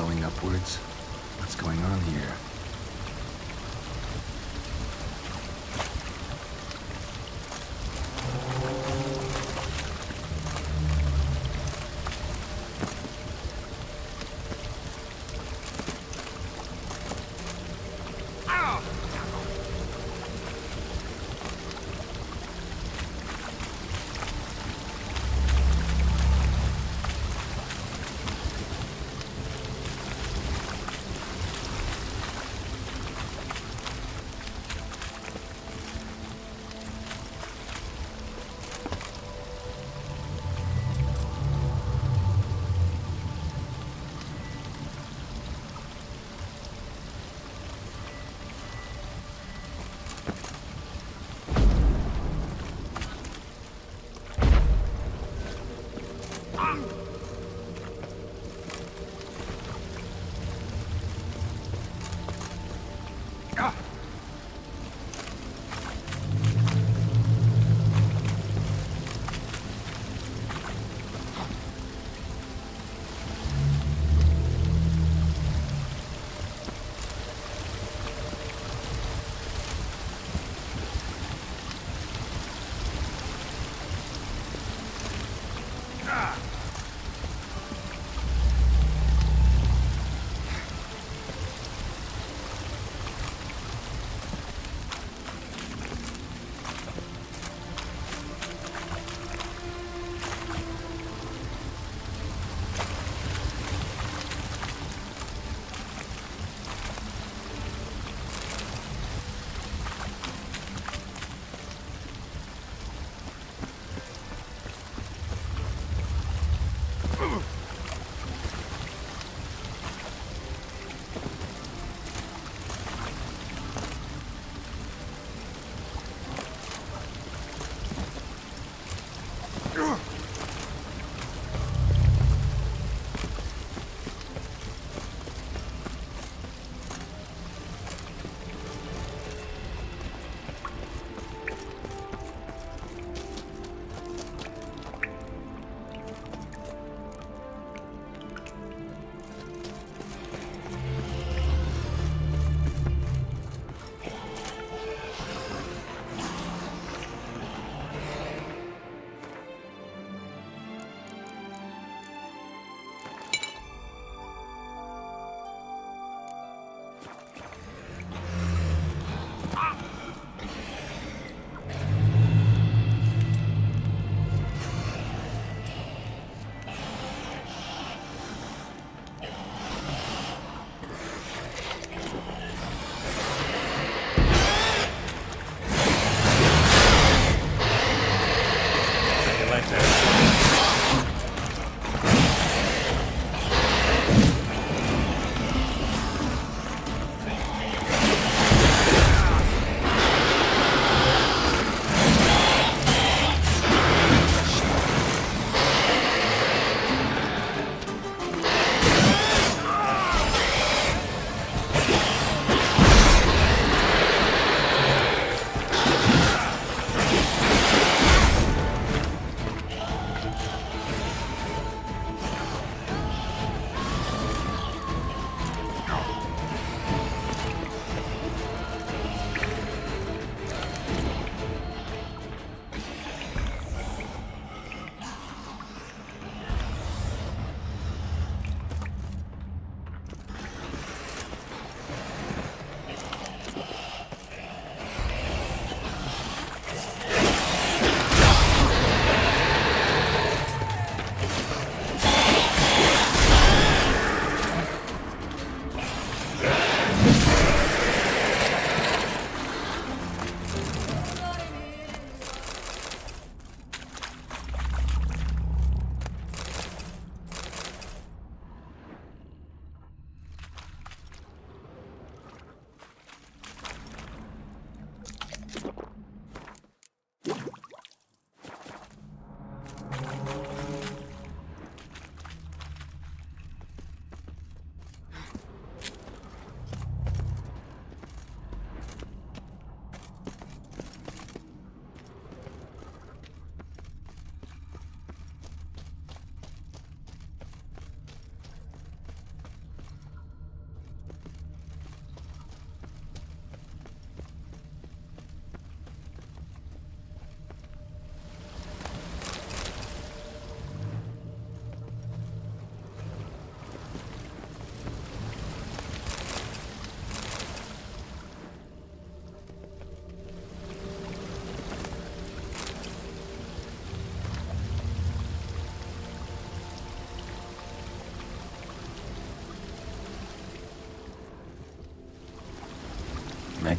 flowing upwards. What's going on here?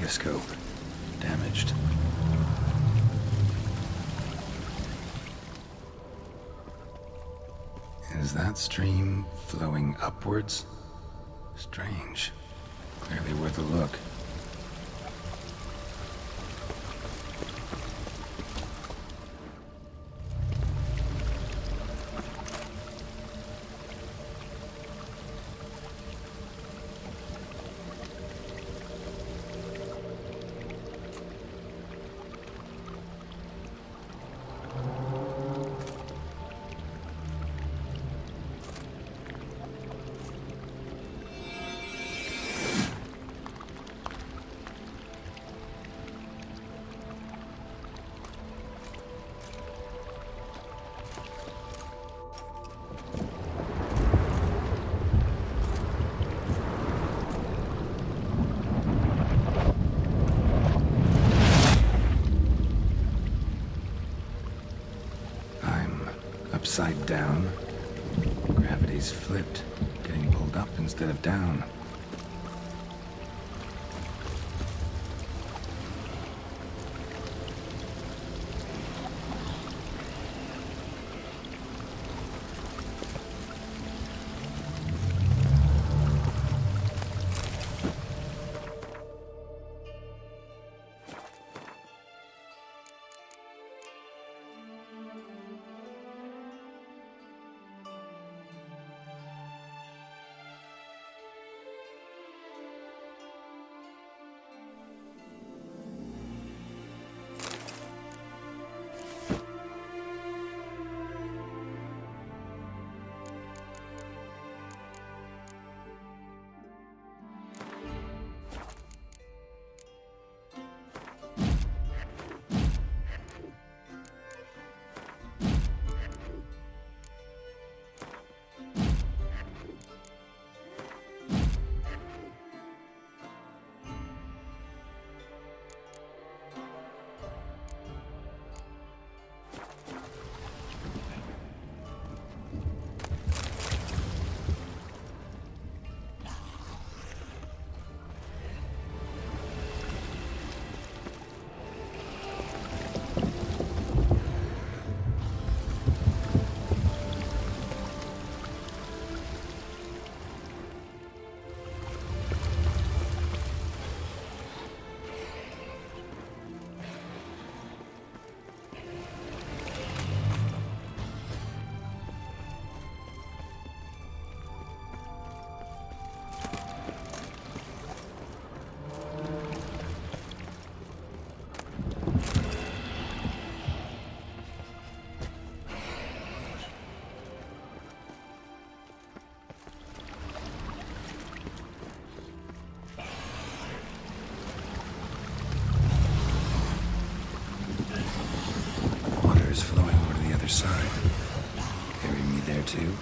megascope. Damaged. Is that stream flowing upwards? Strange. Clearly worth a look. Upside down. Gravity's flipped, getting pulled up instead of down. Side. Carry me there too?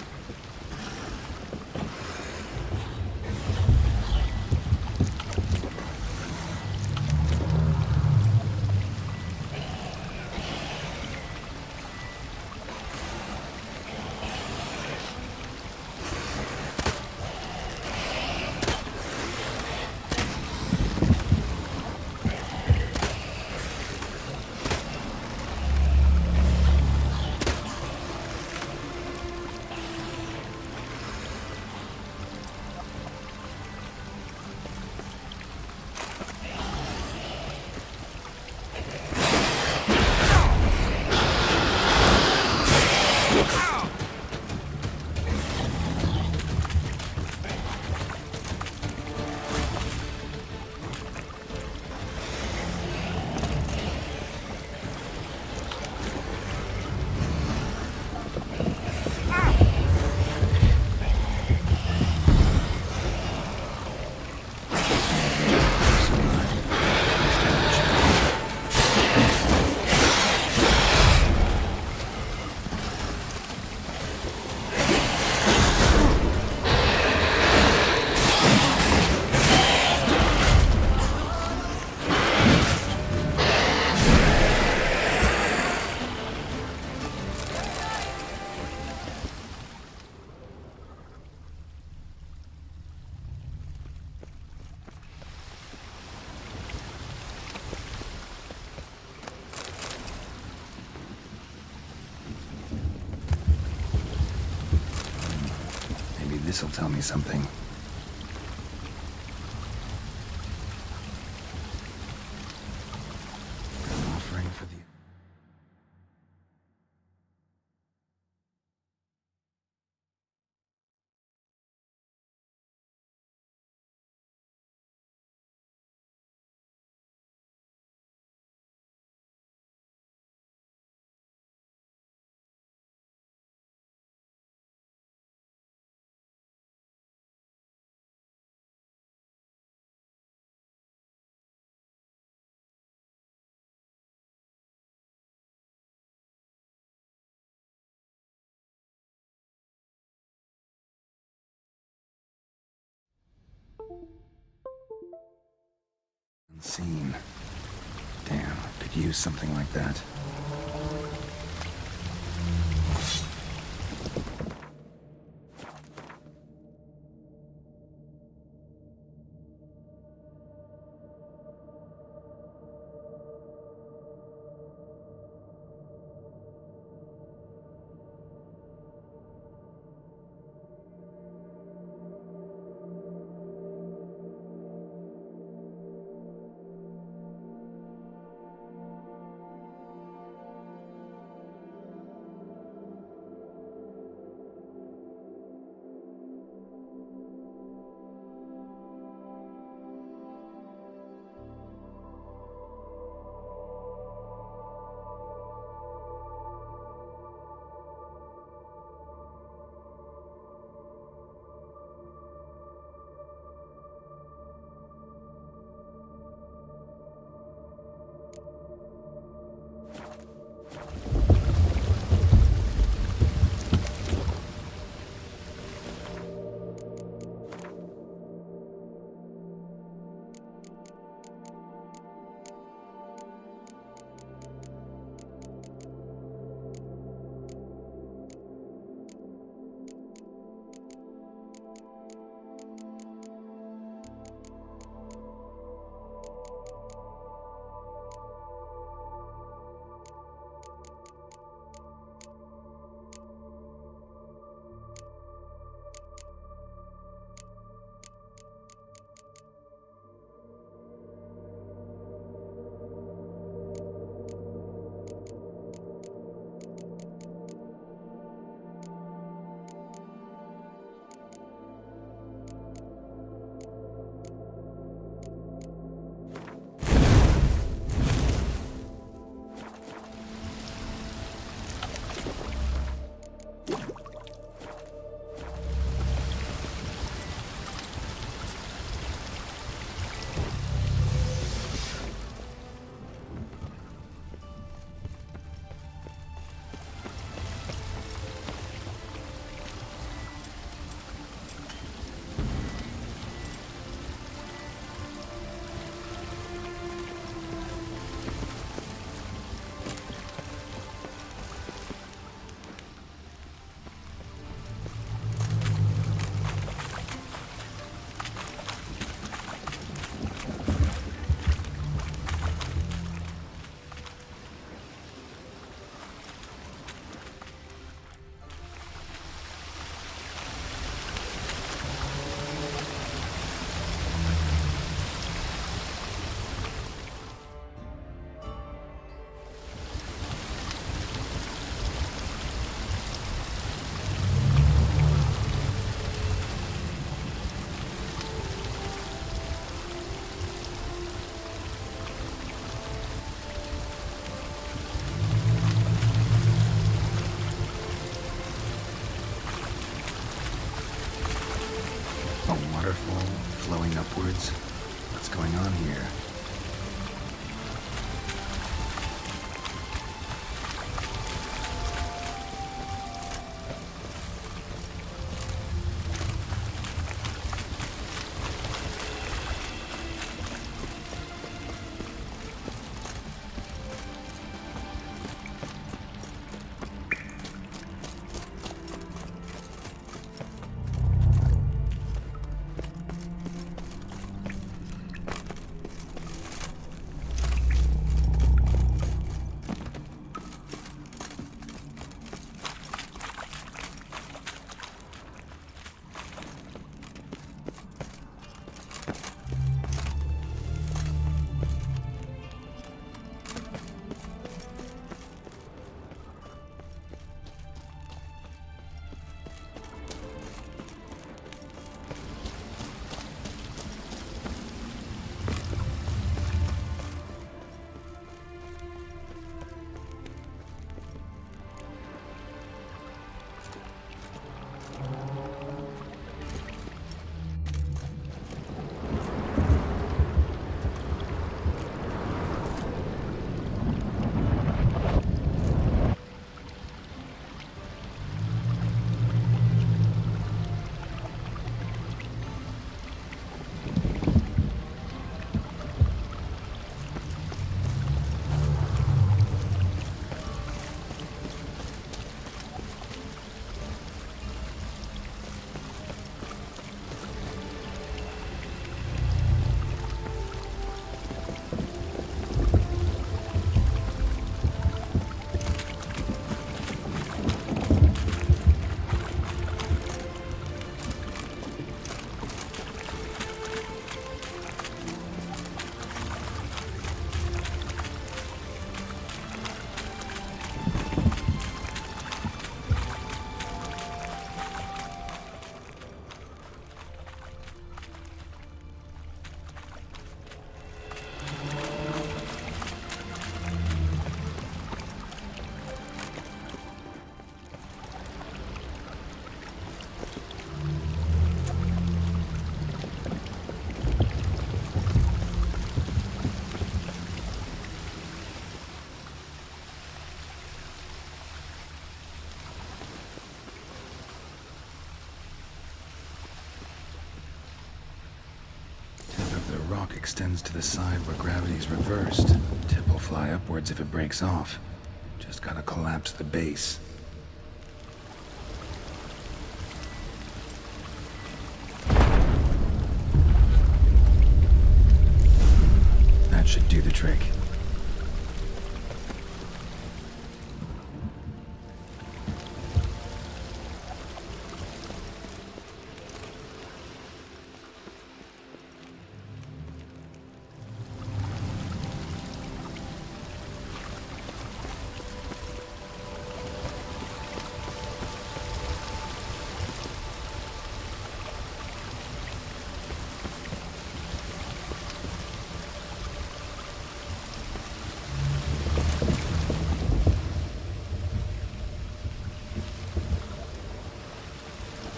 this'll tell me something. An offering for the... Unseen. Damn, could use something like that. Flowing upwards. What's going on here? extends to the side where gravity's reversed. Tip will fly upwards if it breaks off. Just gotta collapse the base. That should do the trick.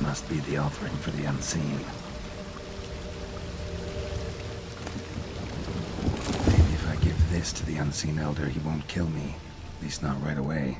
Must be the offering for the unseen. Maybe if I give this to the unseen elder, he won't kill me. At least not right away.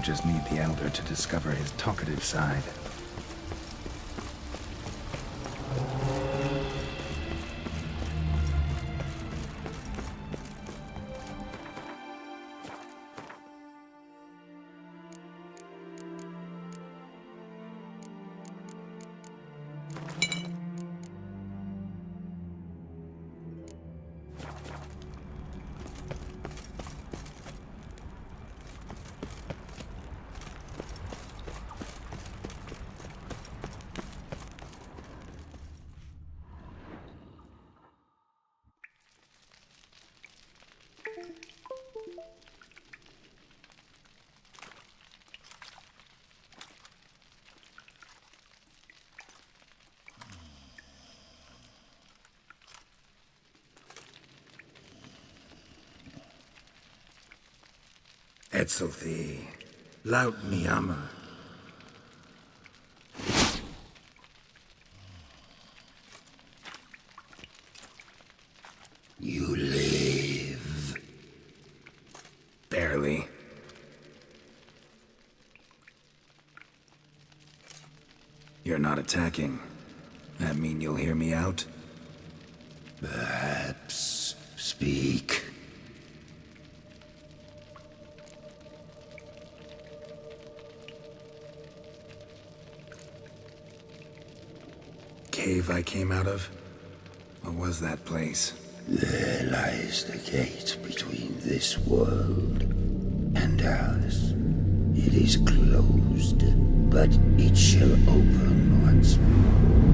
Just need the elder to discover his talkative side. Etzelthi, laut Miyama. You live. Barely. You're not attacking. That mean you'll hear me out? Perhaps. Speak. cave I came out of? What was that place? There lies the gate between this world and ours. It is closed, but it shall open once more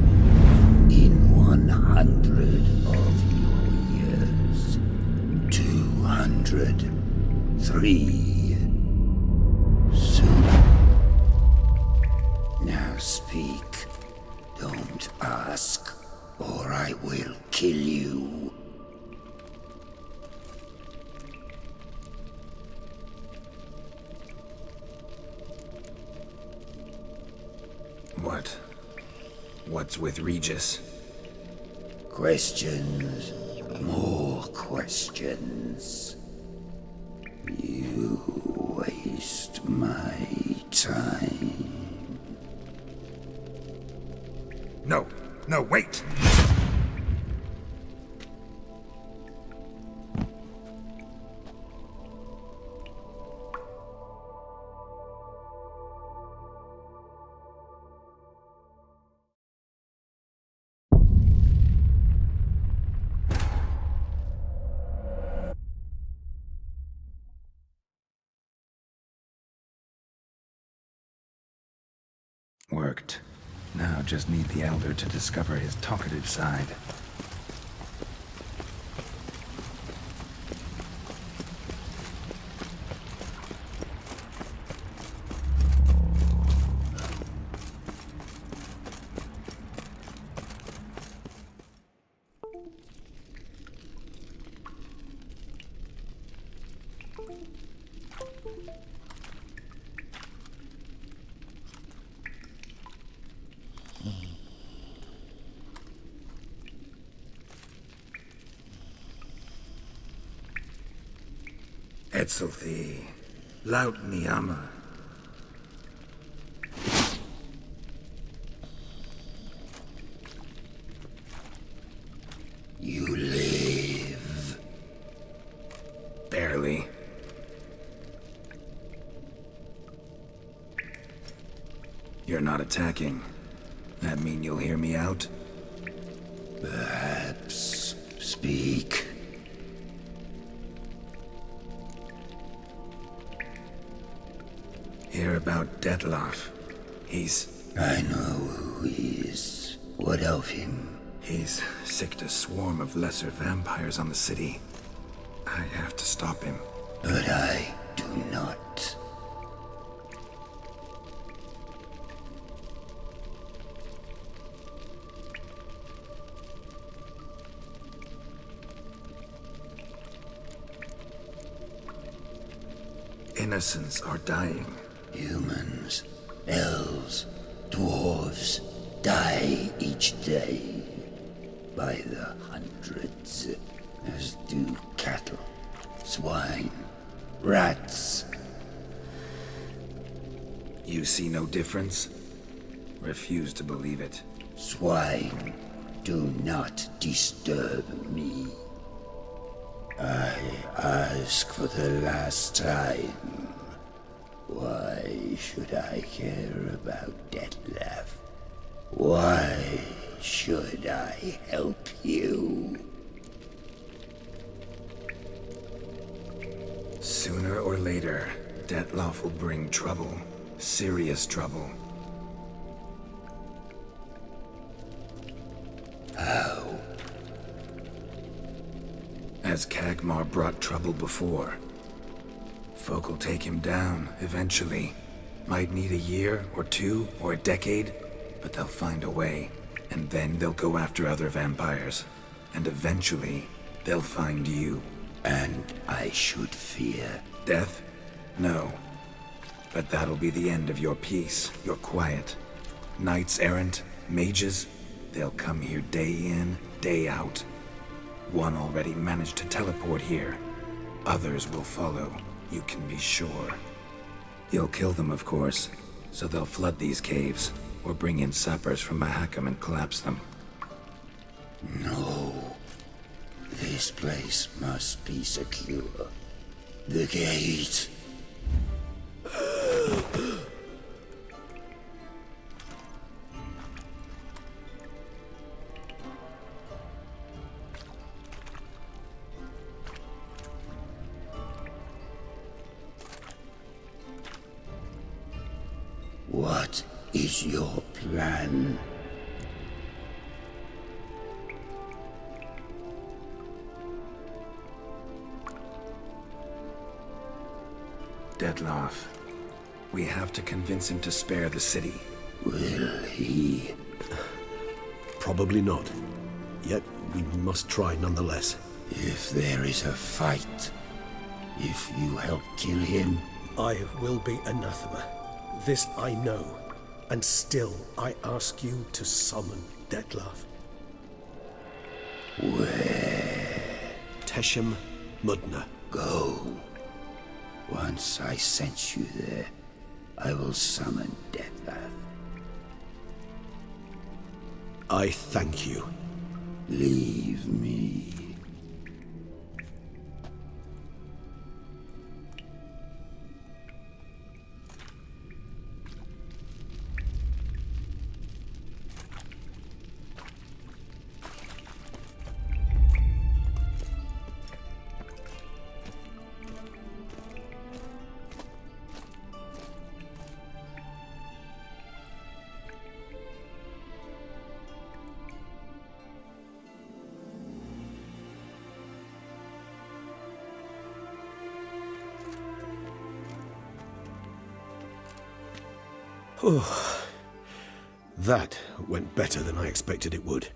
in 100 of your years. 203. Soon. Now speak. Don't ask, or I will kill you. What's with Regis? Questions. More questions. You waste my time. No, wait! Worked. Now just need the Elder to discover his talkative side. Etzelthee, laut mi amma. You live. Barely. You're not attacking. That mean you'll hear me out? Perhaps. Speak. Hear about Dettlaff. I know who he is. What of him? He's sicked a swarm of lesser vampires on the city. I have to stop him. But I do not. Innocents are dying. Humans, elves, dwarves die each day by the hundreds, as do cattle, swine, rats. You see no difference? Refuse to believe it. Swine, do not disturb me. I ask for the last time. Why should I care about Dettlaff? Why should I help you? Sooner or later, Dettlaff will bring trouble. Serious trouble. How? As Kagmar brought trouble before. Folk will take him down, eventually. Might need a year, or two, or a decade, but they'll find a way. And then they'll go after other vampires. And eventually, they'll find you. And I should fear Death? No. But that'll be the end of your peace, your quiet. Knights errant, mages, they'll come here day in, day out. One already managed to teleport here. Others will follow. You can be sure. You'll kill them, of course, so they'll flood these caves, or bring in sappers from Mahakam and collapse them. No. This place must be secure. The gate. What is your plan? Dettlaff. We have to convince him to spare the city. Will he? Probably not. Yet we must try nonetheless. If there is a fight, if you help kill him, I will be anathema. This I know. And still I ask you to summon Dettlaff. where? Teshem Mudna. Go. Once I sense you there, I will summon Dettlaff. I thank you. Leave me. That went better than I expected it would.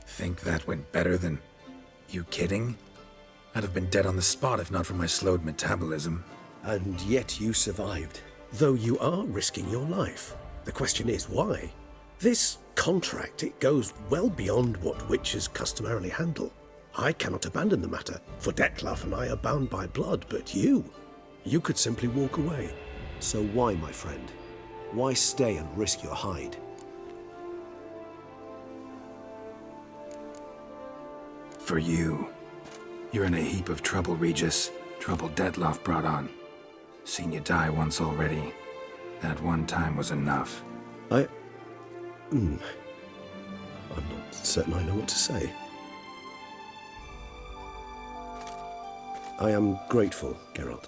Think that went better than... You kidding? I'd have been dead on the spot if not for my slowed metabolism. And yet you survived, though you are risking your life. The question is, why? This contract, it goes well beyond what witches customarily handle. I cannot abandon the matter, for Dettlaff and I are bound by blood, but you could simply walk away. So why, my friend? Why stay and risk your hide? For you. You're in a heap of trouble, Regis. Trouble Dettlaff brought on. Seen you die once already. That one time was enough. I'm not certain I know what to say. I am grateful, Geralt.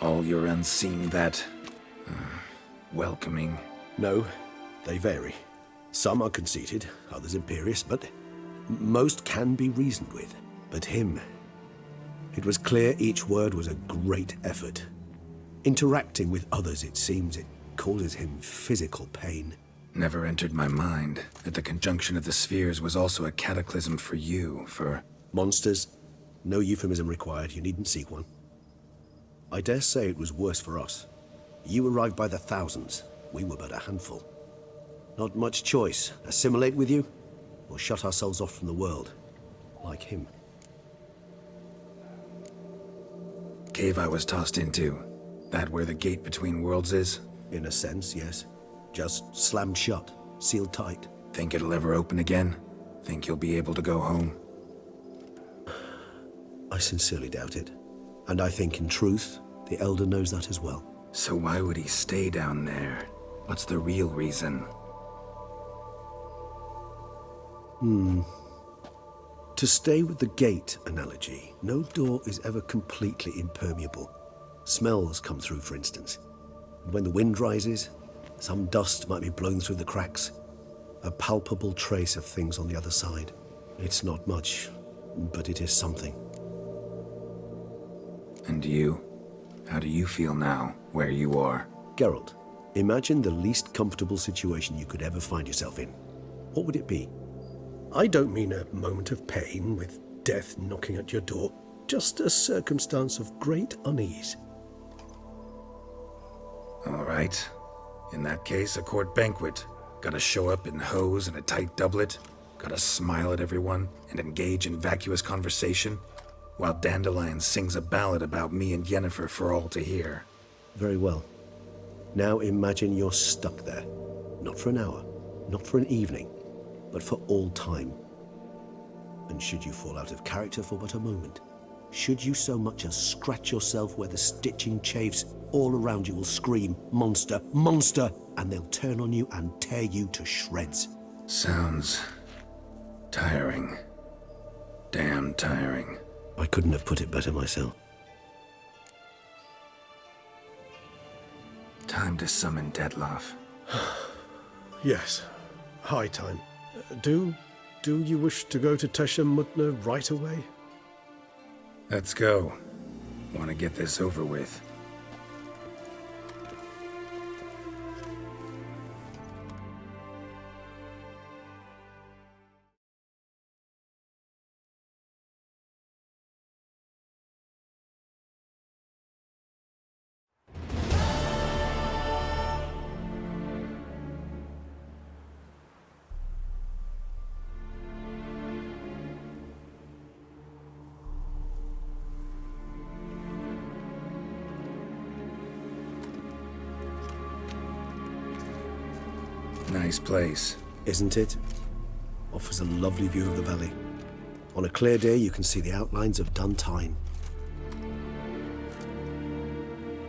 All your unseen that... welcoming. No, they vary. Some are conceited, others imperious, but most can be reasoned with. But him... It was clear each word was a great effort. Interacting with others, it seems, it causes him physical pain. Never entered my mind that the conjunction of the spheres was also a cataclysm for you, for... Monsters? No euphemism required, you needn't seek one. I dare say it was worse for us. You arrived by the thousands, we were but a handful. Not much choice, assimilate with you, or shut ourselves off from the world, like him. Cave I was tossed into. That where the gate between worlds is? In a sense, yes. Just slammed shut, sealed tight. Think it'll ever open again? Think you'll be able to go home? I sincerely doubt it. And I think, in truth, the Elder knows that as well. So why would he stay down there? What's the real reason? To stay with the gate analogy, no door is ever completely impermeable. Smells come through, for instance. And when the wind rises, some dust might be blown through the cracks. A palpable trace of things on the other side. It's not much, but it is something. And you? How do you feel now, where you are? Geralt, imagine the least comfortable situation you could ever find yourself in. What would it be? I don't mean a moment of pain with death knocking at your door. Just a circumstance of great unease. All right. In that case, a court banquet. Gotta show up in hose and a tight doublet. Gotta smile at everyone and engage in vacuous conversation. While Dandelion sings a ballad about me and Yennefer for all to hear. Very well. Now imagine you're stuck there. Not for an hour, not for an evening, but for all time. And should you fall out of character for but a moment, should you so much as scratch yourself where the stitching chafes, all around you will scream, "Monster! Monster!" and they'll turn on you and tear you to shreds. Sounds tiring. Damn tiring. I couldn't have put it better myself. Time to summon Dettlaff. Yes, high time. Do you wish to go to Tesha Mutna right away? Let's go. Want to get this over with. Nice place. Isn't it? Offers a lovely view of the valley. On a clear day, you can see the outlines of Duntine.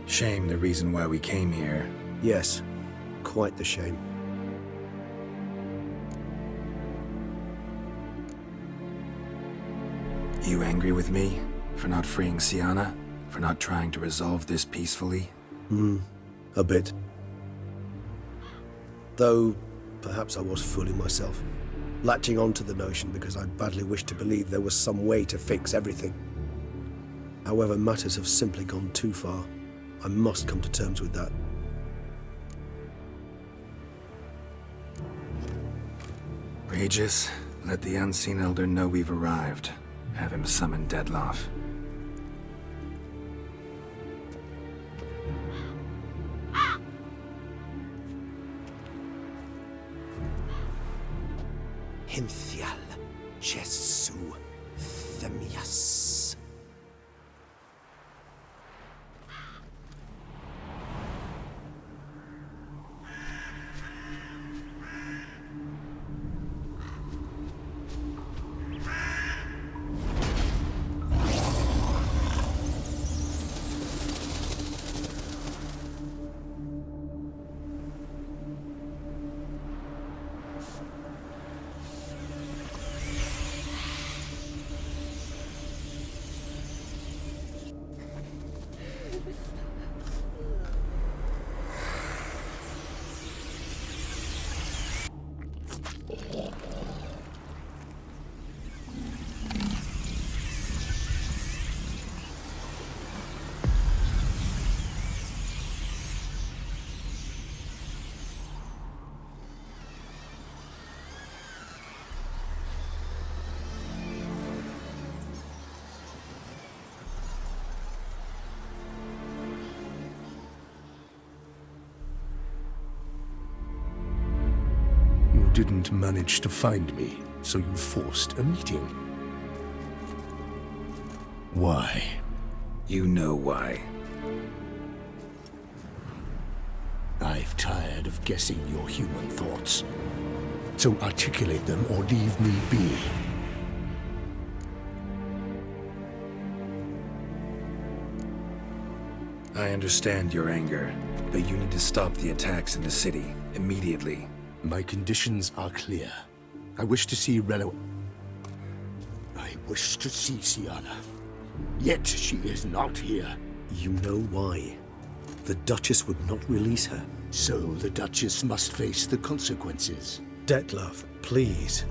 Shame the reason why we came here. Yes, quite the shame. You angry with me? For not freeing Siana? For not trying to resolve this peacefully? A bit. Though, perhaps I was fooling myself, latching on to the notion because I badly wished to believe there was some way to fix everything. However, matters have simply gone too far. I must come to terms with that. Regis, let the Unseen Elder know we've arrived. Have him summon Dettlaff. Hinthial Jesu Themias. You didn't manage to find me, so you forced a meeting. Why? You know why. I've tired of guessing your human thoughts. So articulate them or leave me be. I understand your anger, but you need to stop the attacks in the city immediately. My conditions are clear. I wish to see Relo. I wish to see Siana. Yet she is not here. You know why. The Duchess would not release her. So the Duchess must face the consequences. Dettlaff, please.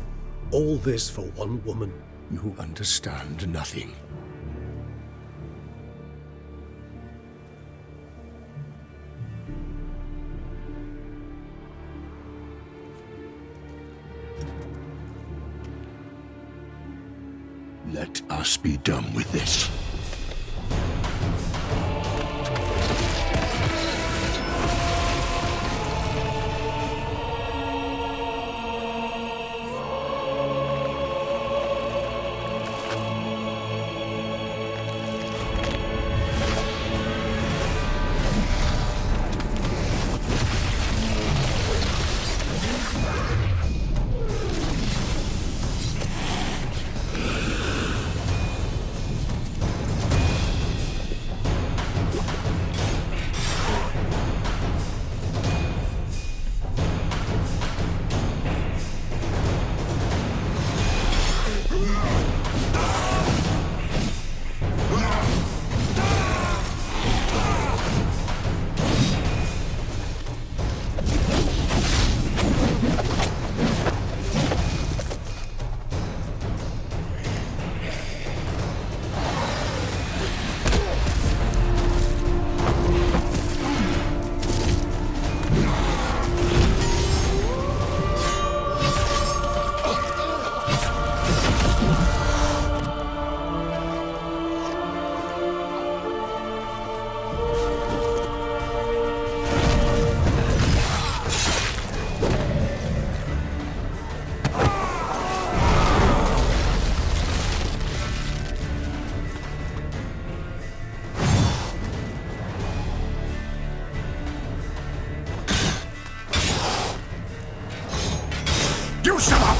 All this for one woman. You understand nothing. Let us be done with this.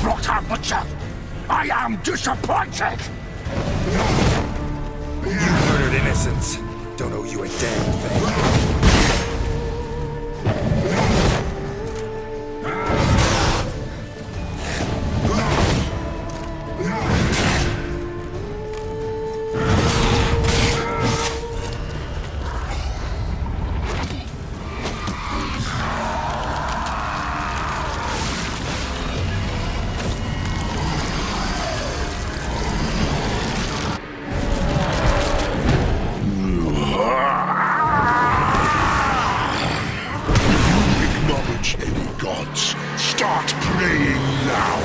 Blotter Butcher! I am disappointed! You murdered innocents. Don't owe you a damn thing. Acknowledge any gods. Start praying now.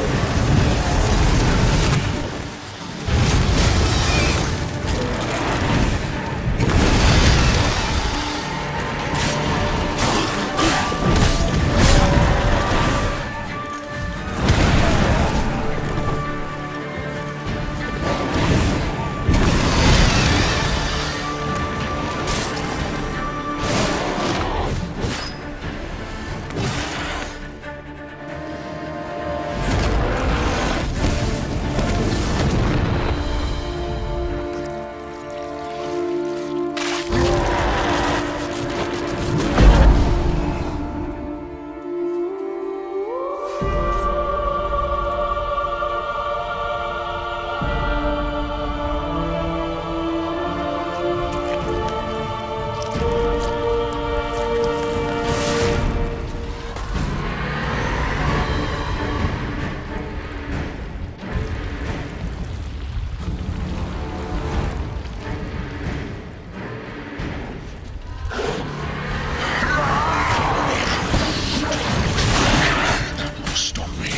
Stop me.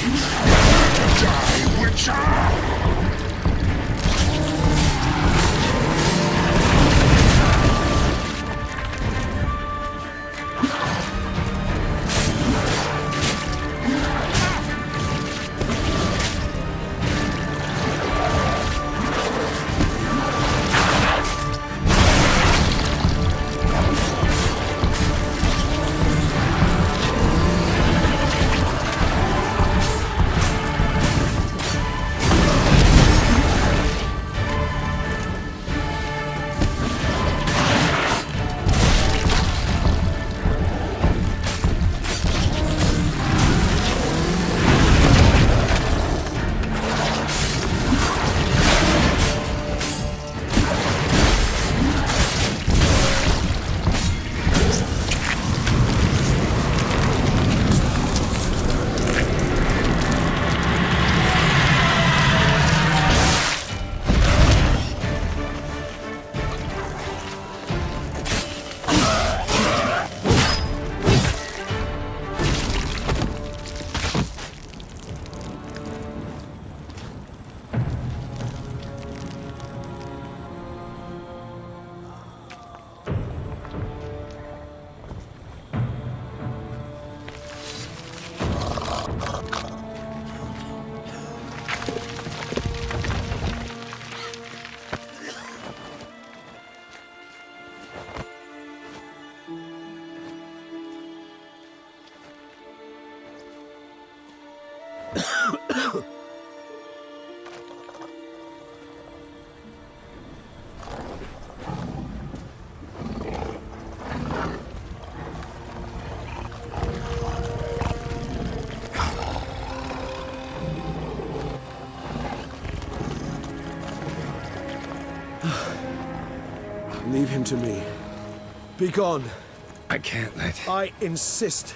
Die, Witcher! Leave him to me. Be gone. I can't let... I insist.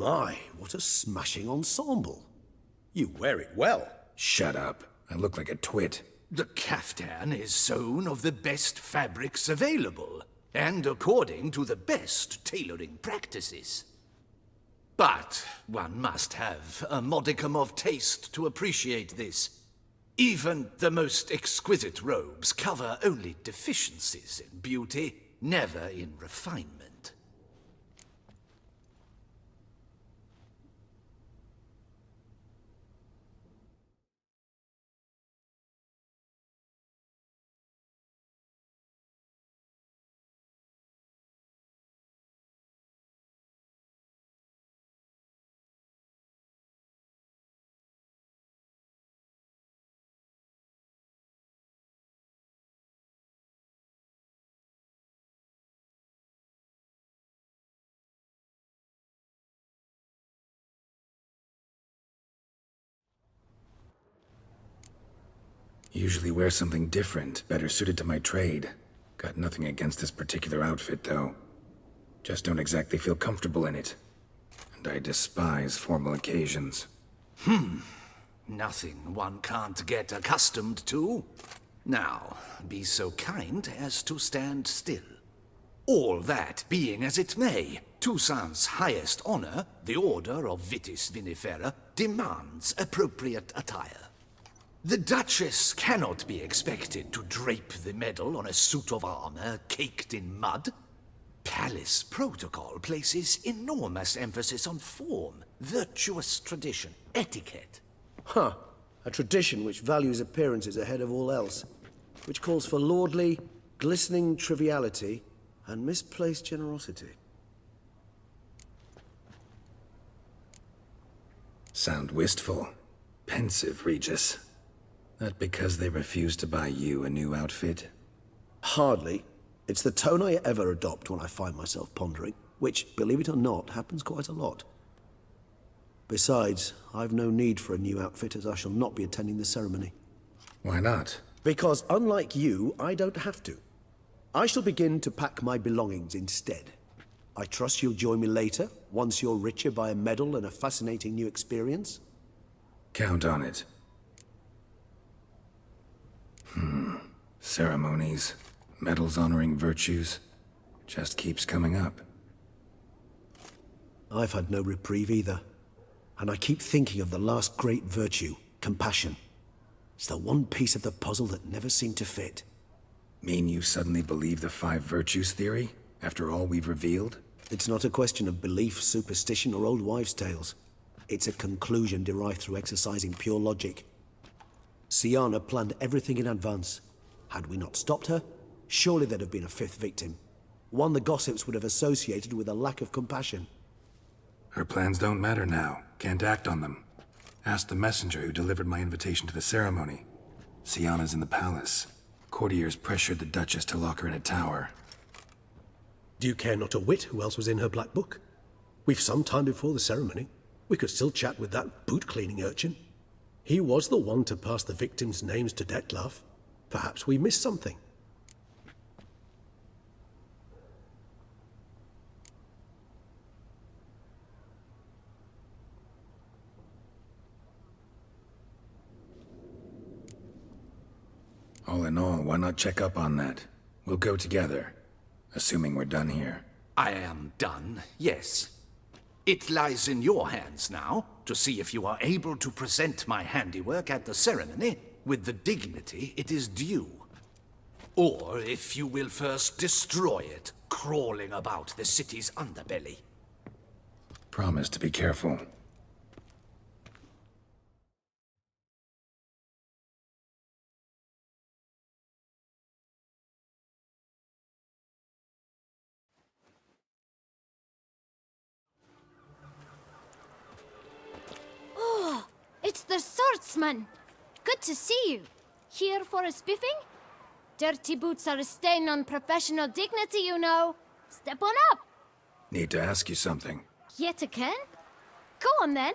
My, what a smashing ensemble. You wear it well. Shut up. I look like a twit. The caftan is sewn of the best fabrics available, and according to the best tailoring practices. But one must have a modicum of taste to appreciate this. Even the most exquisite robes cover only deficiencies in beauty, never in refinement. Usually wear something different, better suited to my trade. Got nothing against this particular outfit, though. Just don't exactly feel comfortable in it. And I despise formal occasions. Nothing one can't get accustomed to. Now, be so kind as to stand still. All that being as it may, Toussaint's highest honor, the Order of Vitis Vinifera, demands appropriate attire. The Duchess cannot be expected to drape the medal on a suit of armor caked in mud. Palace protocol places enormous emphasis on form, virtuous tradition, etiquette. Huh. A tradition which values appearances ahead of all else. Which calls for lordly, glistening triviality and misplaced generosity. Sound wistful. Pensive, Regis. That because they refuse to buy you a new outfit? Hardly. It's the tone I ever adopt when I find myself pondering, which, believe it or not, happens quite a lot. Besides, I've no need for a new outfit as I shall not be attending the ceremony. Why not? Because unlike you, I don't have to. I shall begin to pack my belongings instead. I trust you'll join me later, once you're richer by a medal and a fascinating new experience? Count on it. Ceremonies, medals honoring virtues, just keeps coming up. I've had no reprieve either. And I keep thinking of the last great virtue, compassion. It's the one piece of the puzzle that never seemed to fit. Mean you suddenly believe the 5 virtues theory, after all we've revealed? It's not a question of belief, superstition, or old wives' tales. It's a conclusion derived through exercising pure logic. Syanna planned everything in advance. Had we not stopped her, surely there'd have been a 5th victim. One the gossips would have associated with a lack of compassion. Her plans don't matter now. Can't act on them. Ask the messenger who delivered my invitation to the ceremony. Syanna's in the palace. Courtiers pressured the Duchess to lock her in a tower. Do you care not a whit who else was in her black book? We've some time before the ceremony. We could still chat with that boot-cleaning urchin. He was the one to pass the victims' names to Dettlaff. Perhaps we missed something. All in all, why not check up on that? We'll go together, assuming we're done here. I am done, yes. It lies in your hands now to see if you are able to present my handiwork at the ceremony with the dignity it is due. Or if you will first destroy it, crawling about the city's underbelly. Promise to be careful. It's the swordsman. Good to see you. Here for a spiffing? Dirty boots are a stain on professional dignity, you know. Step on up. Need to ask you something. Yet again? Go on then.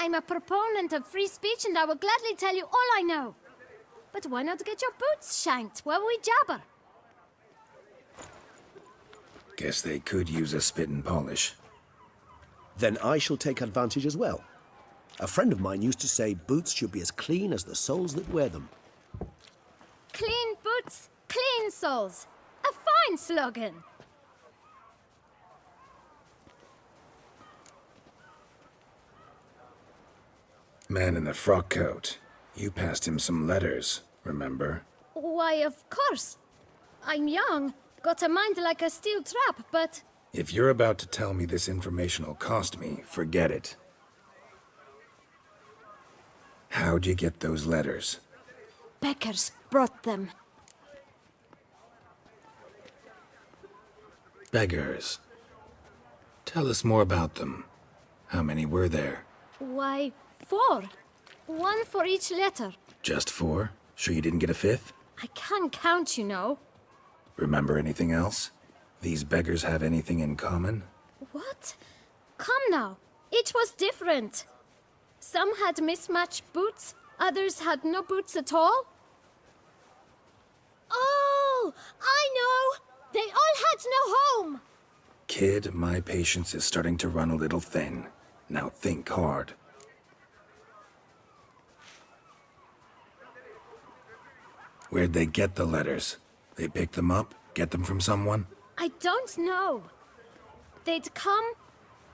I'm a proponent of free speech and I will gladly tell you all I know. But why not get your boots shanked while we jabber? Guess they could use a spit and polish. Then I shall take advantage as well. A friend of mine used to say boots should be as clean as the soles that wear them. Clean boots, clean souls. A fine slogan. Man in the frock coat. You passed him some letters, remember? Why, of course. I'm young, got a mind like a steel trap, but... If you're about to tell me this information'll cost me, forget it. How'd you get those letters? Beggars brought them. Beggars. Tell us more about them. How many were there? Why, 4. 1 for each letter. Just 4? Sure you didn't get a 5th? I can't count, you know. Remember anything else? These beggars have anything in common? What? Come now. Each was different. Some had mismatched boots, others had no boots at all. Oh, I know! They all had no home! Kid, my patience is starting to run a little thin. Now think hard. Where'd they get the letters? They pick them up? Get them from someone? I don't know. They'd come,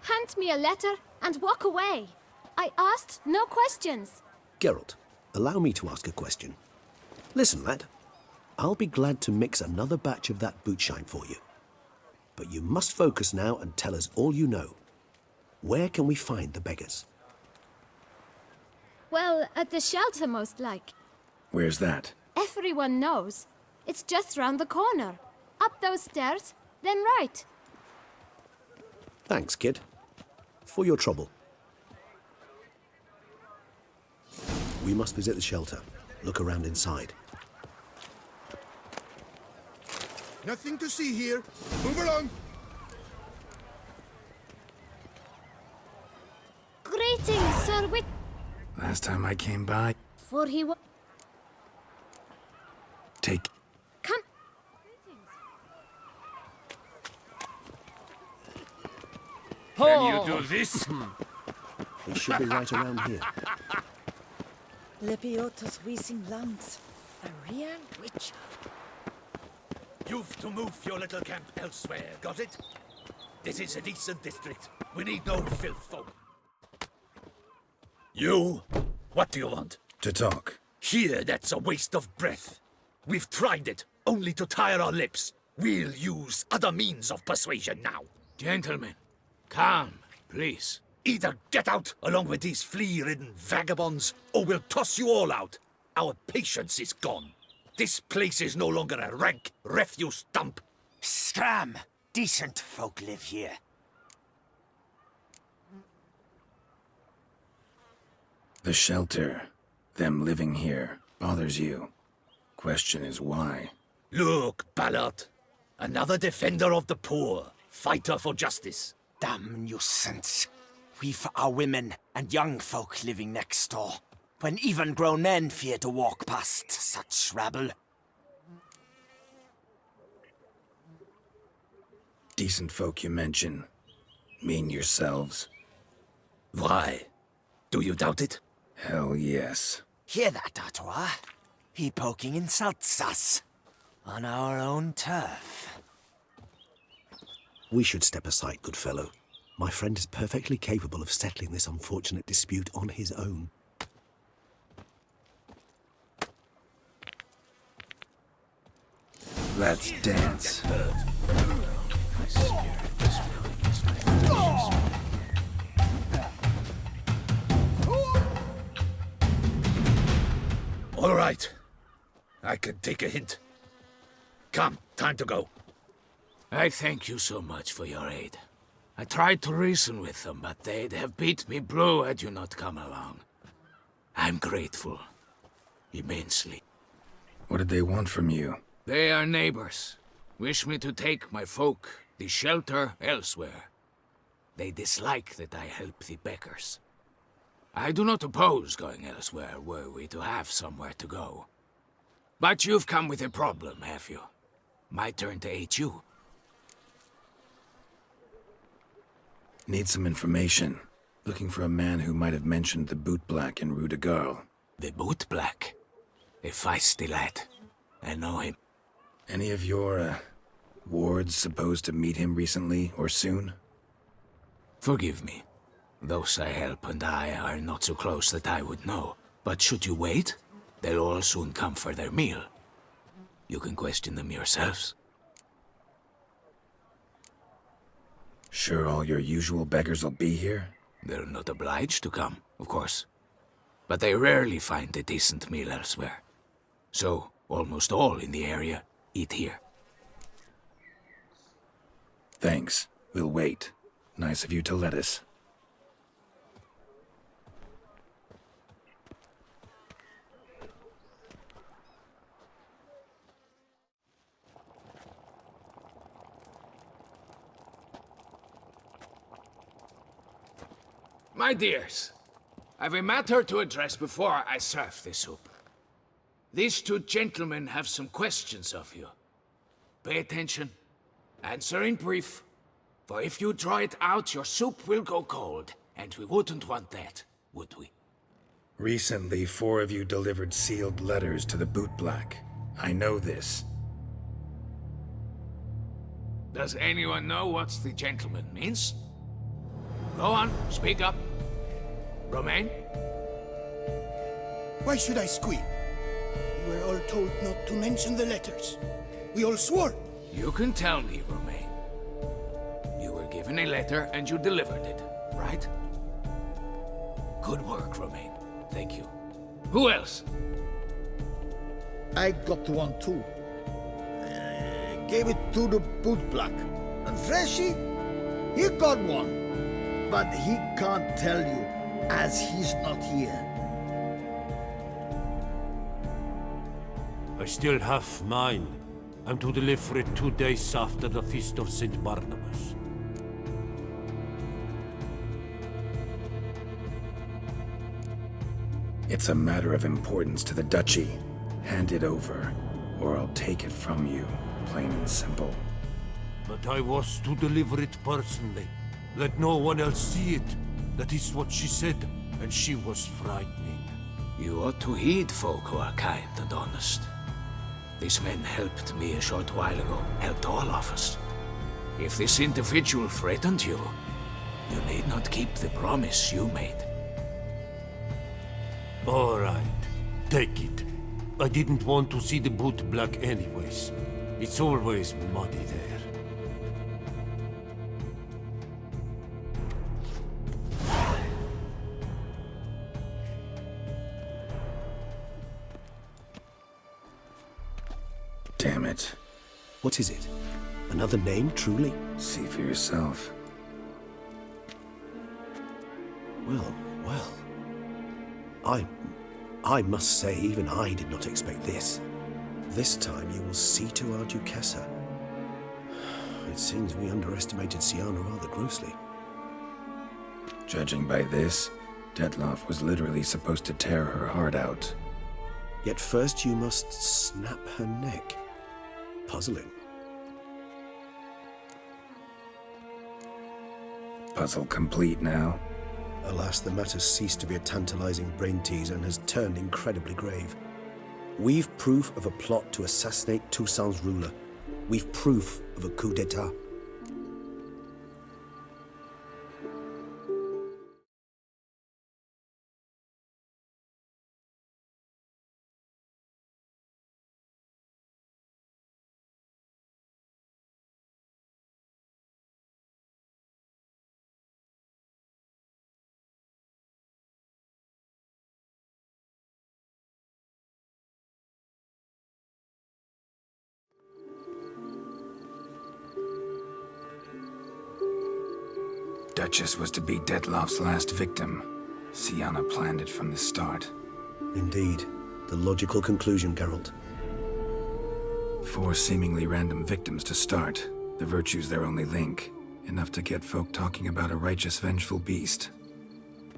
hand me a letter, and walk away. I asked no questions. Geralt, allow me to ask a question. Listen, lad. I'll be glad to mix another batch of that bootshine for you. But you must focus now and tell us all you know. Where can we find the beggars? Well, at the shelter, most like. Where's that? Everyone knows. It's just round the corner. Up those stairs, then right. Thanks, kid. For your trouble. We must visit the shelter. Look around inside. Nothing to see here. Move along. Greetings, Sir Wit... Last time I came by, For he wa... take... Come... Can you do this? It should be right around here. Lepiotus wheezing lungs. A real witch. You've to move your little camp elsewhere, got it? This is a decent district. We need no filth folk. You? What do you want? To talk. Here, that's a waste of breath. We've tried it, only to tire our lips. We'll use other means of persuasion now. Gentlemen, calm, please. Either get out along with these flea-ridden vagabonds, or we'll toss you all out. Our patience is gone. This place is no longer a rank refuse dump. Scram! Decent folk live here. The shelter, them living here, bothers you. Question is why? Look, Ballard. Another defender of the poor, fighter for justice. Damn nuisance. We've our women and young folk living next door, when even grown men fear to walk past such rabble. Decent folk you mention. Mean yourselves? Why? Do you doubt it? Hell yes. Hear that, Artois? He poking insults us. On our own turf. We should step aside, good fellow. My friend is perfectly capable of settling this unfortunate dispute on his own. Let's dance. All right. I can take a hint. Come, time to go. I thank you so much for your aid. I tried to reason with them, but they'd have beat me blue had you not come along. I'm grateful. Immensely. What did they want from you? They are neighbors. Wish me to take my folk, the shelter, elsewhere. They dislike that I help the beggars. I do not oppose going elsewhere, were we to have somewhere to go. But you've come with a problem, have you? My turn to aid you. Need some information. Looking for a man who might have mentioned the Boot Black in Rue de Garl. The Boot Black. A feisty lad. I know him. Any of your, wards supposed to meet him recently or soon? Forgive me. Those I help and I are not so close that I would know. But should you wait, they'll all soon come for their meal. You can question them yourselves. Sure all your usual beggars will be here? They're not obliged to come, of course. But they rarely find a decent meal elsewhere. So, almost all in the area eat here. Thanks. We'll wait. Nice of you to let us. My dears, I've a matter to address before I serve the soup. These two gentlemen have some questions of you. Pay attention. Answer in brief. For if you draw it out, your soup will go cold. And we wouldn't want that, would we? Recently, 4 of you delivered sealed letters to the Boot Black. I know this. Does anyone know what the gentleman means? Go on, speak up. Romain? Why should I squeal? We were all told not to mention the letters. We all swore. You can tell me, Romain. You were given a letter and you delivered it, right? Good work, Romain. Thank you. Who else? I got one too. Gave it to the Boot Black. And Freshy, he got one. But he can't tell you, as he's not here. I still have mine. I'm to deliver it 2 days after the Feast of St. Barnabas. It's a matter of importance to the Duchy. Hand it over, or I'll take it from you, plain and simple. But I was to deliver it personally. Let no one else see it. That is what she said, and she was frightening. You ought to heed folk who are kind and honest. These men helped me a short while ago, helped all of us. If this individual threatened you, you need not keep the promise you made. All right, take it. I didn't want to see the Boot Black anyways. It's always muddy there. Damn it. What is it? Another name, truly? See for yourself. Well, well. I must say, even I did not expect this. This time you will see to our Duquesa. It seems we underestimated Syanna rather grossly. Judging by this, Detloff was literally supposed to tear her heart out. Yet first you must snap her neck. Puzzling. Puzzle complete now. Alas, the matter ceased to be a tantalizing brain tease and has turned incredibly grave. We've proof of a plot to assassinate Toussaint's ruler. We've proof of a coup d'etat. Duchess was to be Detloff's last victim. Syanna planned it from the start. Indeed. The logical conclusion, Geralt. 4 seemingly random victims to start. The virtue's their only link. Enough to get folk talking about a righteous, vengeful beast.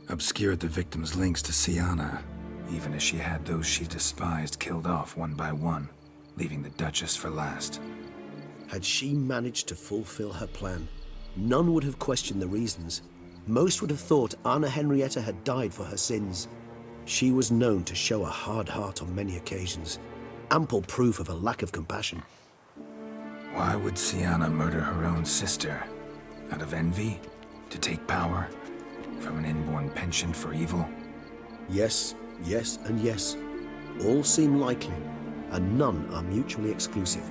Obscured the victims' links to Syanna, even as she had those she despised killed off one by one, leaving the Duchess for last. Had she managed to fulfill her plan, None would have questioned the reasons. Most would have thought Anna Henrietta had died for her sins. She was known to show a hard heart on many occasions. Ample proof of a lack of compassion. Why would Sienna murder her own sister? Out of envy? To take power? From an inborn penchant for evil? Yes, yes, and yes. All seem likely, and none are mutually exclusive.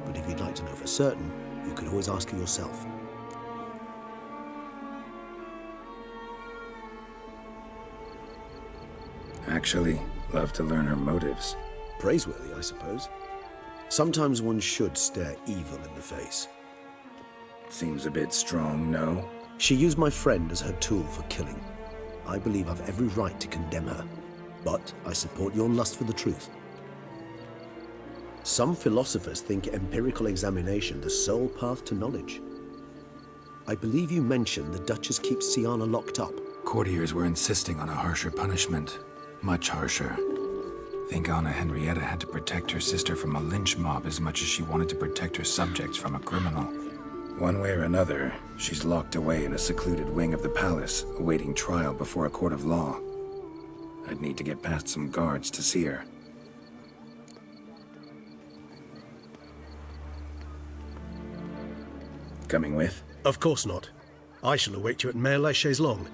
But if you'd like to know for certain, you could always ask her yourself. Actually, love to learn her motives. Praiseworthy, I suppose. Sometimes one should stare evil in the face. Seems a bit strong, no? She used my friend as her tool for killing. I believe I've every right to condemn her, but I support your lust for the truth. Some philosophers think empirical examination the sole path to knowledge. I believe you mentioned the Duchess keeps Sienna locked up. Courtiers were insisting on a harsher punishment. Much harsher. Think Anna Henrietta had to protect her sister from a lynch mob as much as she wanted to protect her subjects from a criminal. One way or another, she's locked away in a secluded wing of the palace, awaiting trial before a court of law. I'd need to get past some guards to see her. Coming with? Of course not. I shall await you at Mare la Chaise-Longue.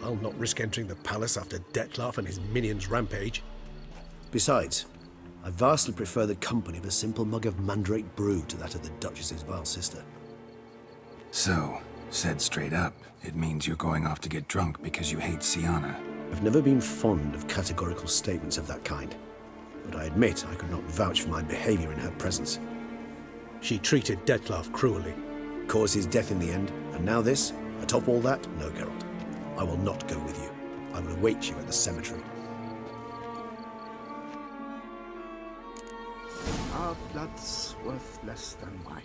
I'll not risk entering the palace after Dettlaff and his minions rampage. Besides, I vastly prefer the company of a simple mug of mandrake brew to that of the Duchess's vile sister. So, said straight up, it means you're going off to get drunk because you hate Sienna. I've never been fond of categorical statements of that kind, but I admit I could not vouch for my behavior in her presence. She treated Dettlaff cruelly, caused his death in the end, and now this? Atop all that, no, Geralt. I will not go with you. I will await you at the cemetery. Our blood's worth less than mine.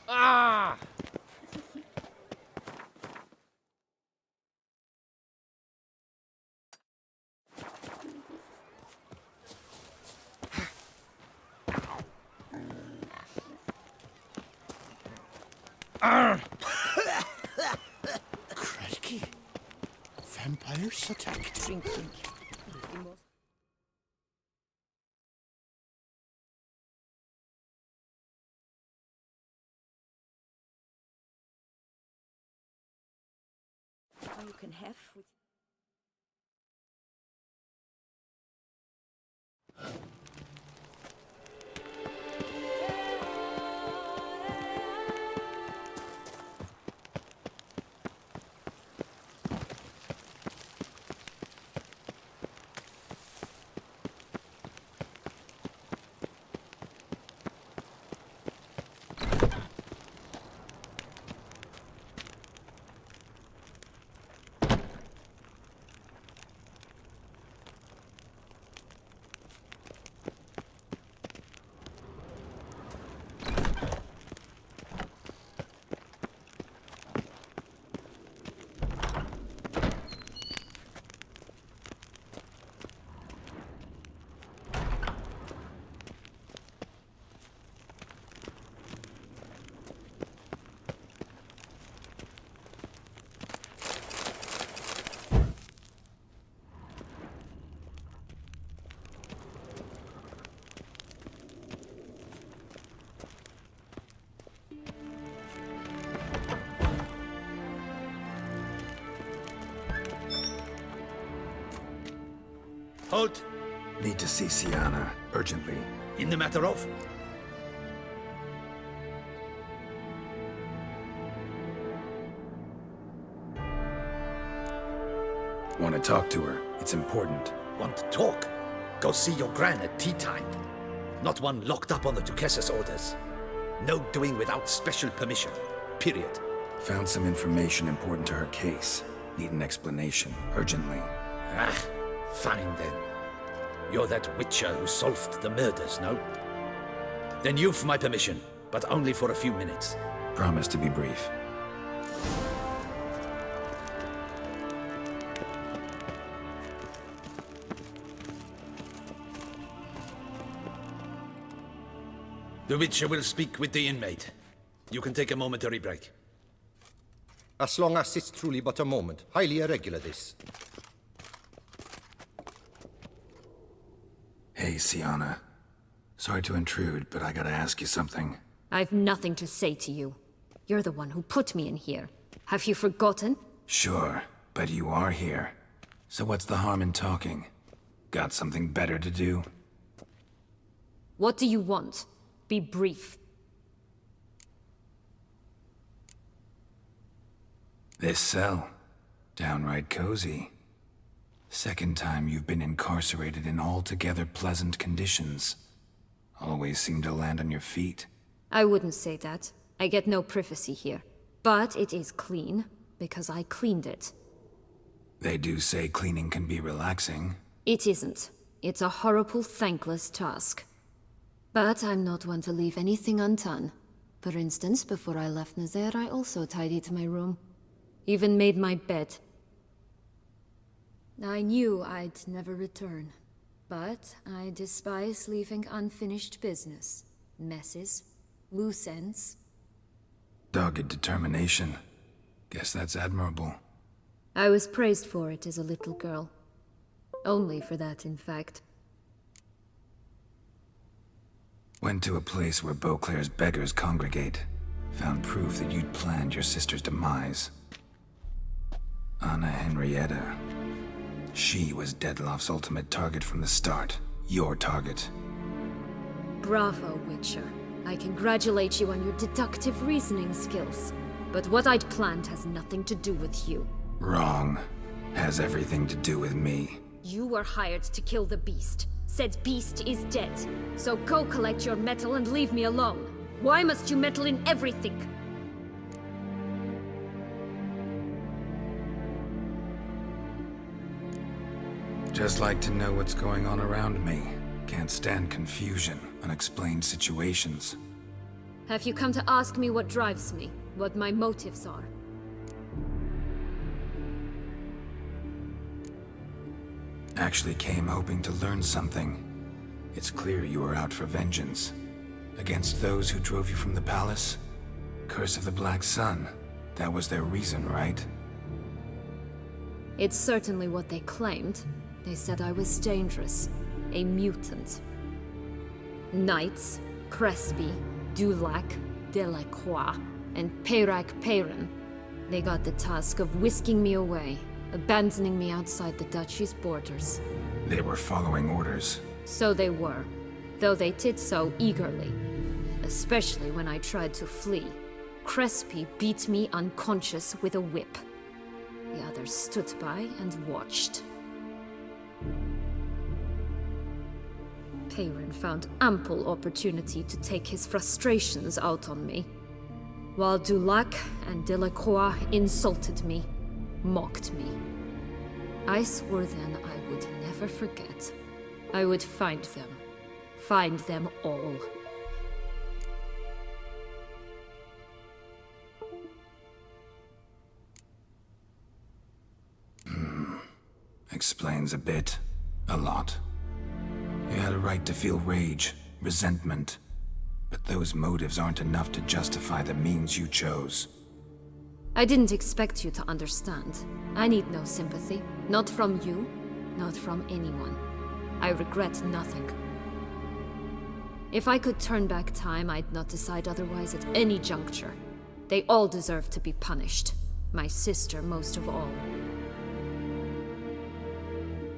Ah! Crikey. Vampires attack. Drink, drink. All you can have with Halt! Need to see Sienna, urgently. In the matter of? Want to talk to her. It's important. Want to talk? Go see your gran at tea time. Not one locked up on the Duchess's orders. No doing without special permission. Period. Found some information important to her case. Need an explanation, urgently. Ah, fine then. You're that witcher who solved the murders, no? Then you've my permission, but only for a few minutes. Promise to be brief. The Witcher will speak with the inmate. You can take a momentary break. As long as it's truly but a moment. Highly irregular, this. Hey, Sienna. Sorry to intrude, but I gotta ask you something. I've nothing to say to you. You're the one who put me in here. Have you forgotten? Sure, but you are here. So what's the harm in talking? Got something better to do? What do you want? Be brief. This cell. Downright cozy. Second time you've been incarcerated in altogether pleasant conditions. Always seem to land on your feet. I wouldn't say that. I get no privacy here. But it is clean, because I cleaned it. They do say cleaning can be relaxing. It isn't. It's a horrible, thankless task. But I'm not one to leave anything undone. For instance, before I left Nazaire, I also tidied my room. Even made my bed. I knew I'd never return. But I despise leaving unfinished business. Messes. Loose ends. Dogged determination. Guess that's admirable. I was praised for it as a little girl. Only for that, in fact. Went to a place where Beauclair's beggars congregate. Found proof that you'd planned your sister's demise. Anna Henrietta. She was Dettlaff's ultimate target from the start. Your target. Bravo, Witcher. I congratulate you on your deductive reasoning skills. But what I'd planned has nothing to do with you. Wrong. Has everything to do with me. You were hired to kill the beast. Said beast is dead. So go collect your metal and leave me alone. Why must you meddle in everything? Just like to know what's going on around me. Can't stand confusion, unexplained situations. Have you come to ask me what drives me? What my motives are? Actually came hoping to learn something. It's clear you were out for vengeance. Against those who drove you from the palace? Curse of the Black Sun. That was their reason, right? It's certainly what they claimed. They said I was dangerous. A mutant. Knights, Crespi, Dulac, Delacroix, and Peyrac Peyran. They got the task of whisking me away, abandoning me outside the duchy's borders. They were following orders. So they were, though they did so eagerly. Especially when I tried to flee. Crespi beat me unconscious with a whip. The others stood by and watched. Peyran found ample opportunity to take his frustrations out on me, while Dulac and Delacroix insulted me, mocked me. I swore then I would never forget. I would find them all. Explains a bit. A lot. You had a right to feel rage, resentment. But those motives aren't enough to justify the means you chose. I didn't expect you to understand. I need no sympathy. Not from you, not from anyone. I regret nothing. If I could turn back time, I'd not decide otherwise at any juncture. They all deserve to be punished. My sister most of all.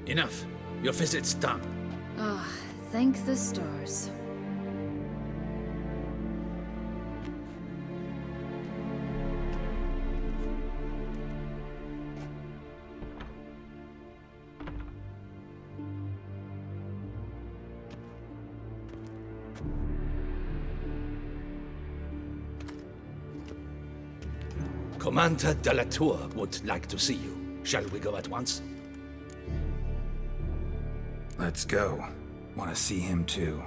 Enough. Your visit's done. Ah, thank the stars. Commander de la Tour would like to see you. Shall we go at once? Let's go. Want to see him too.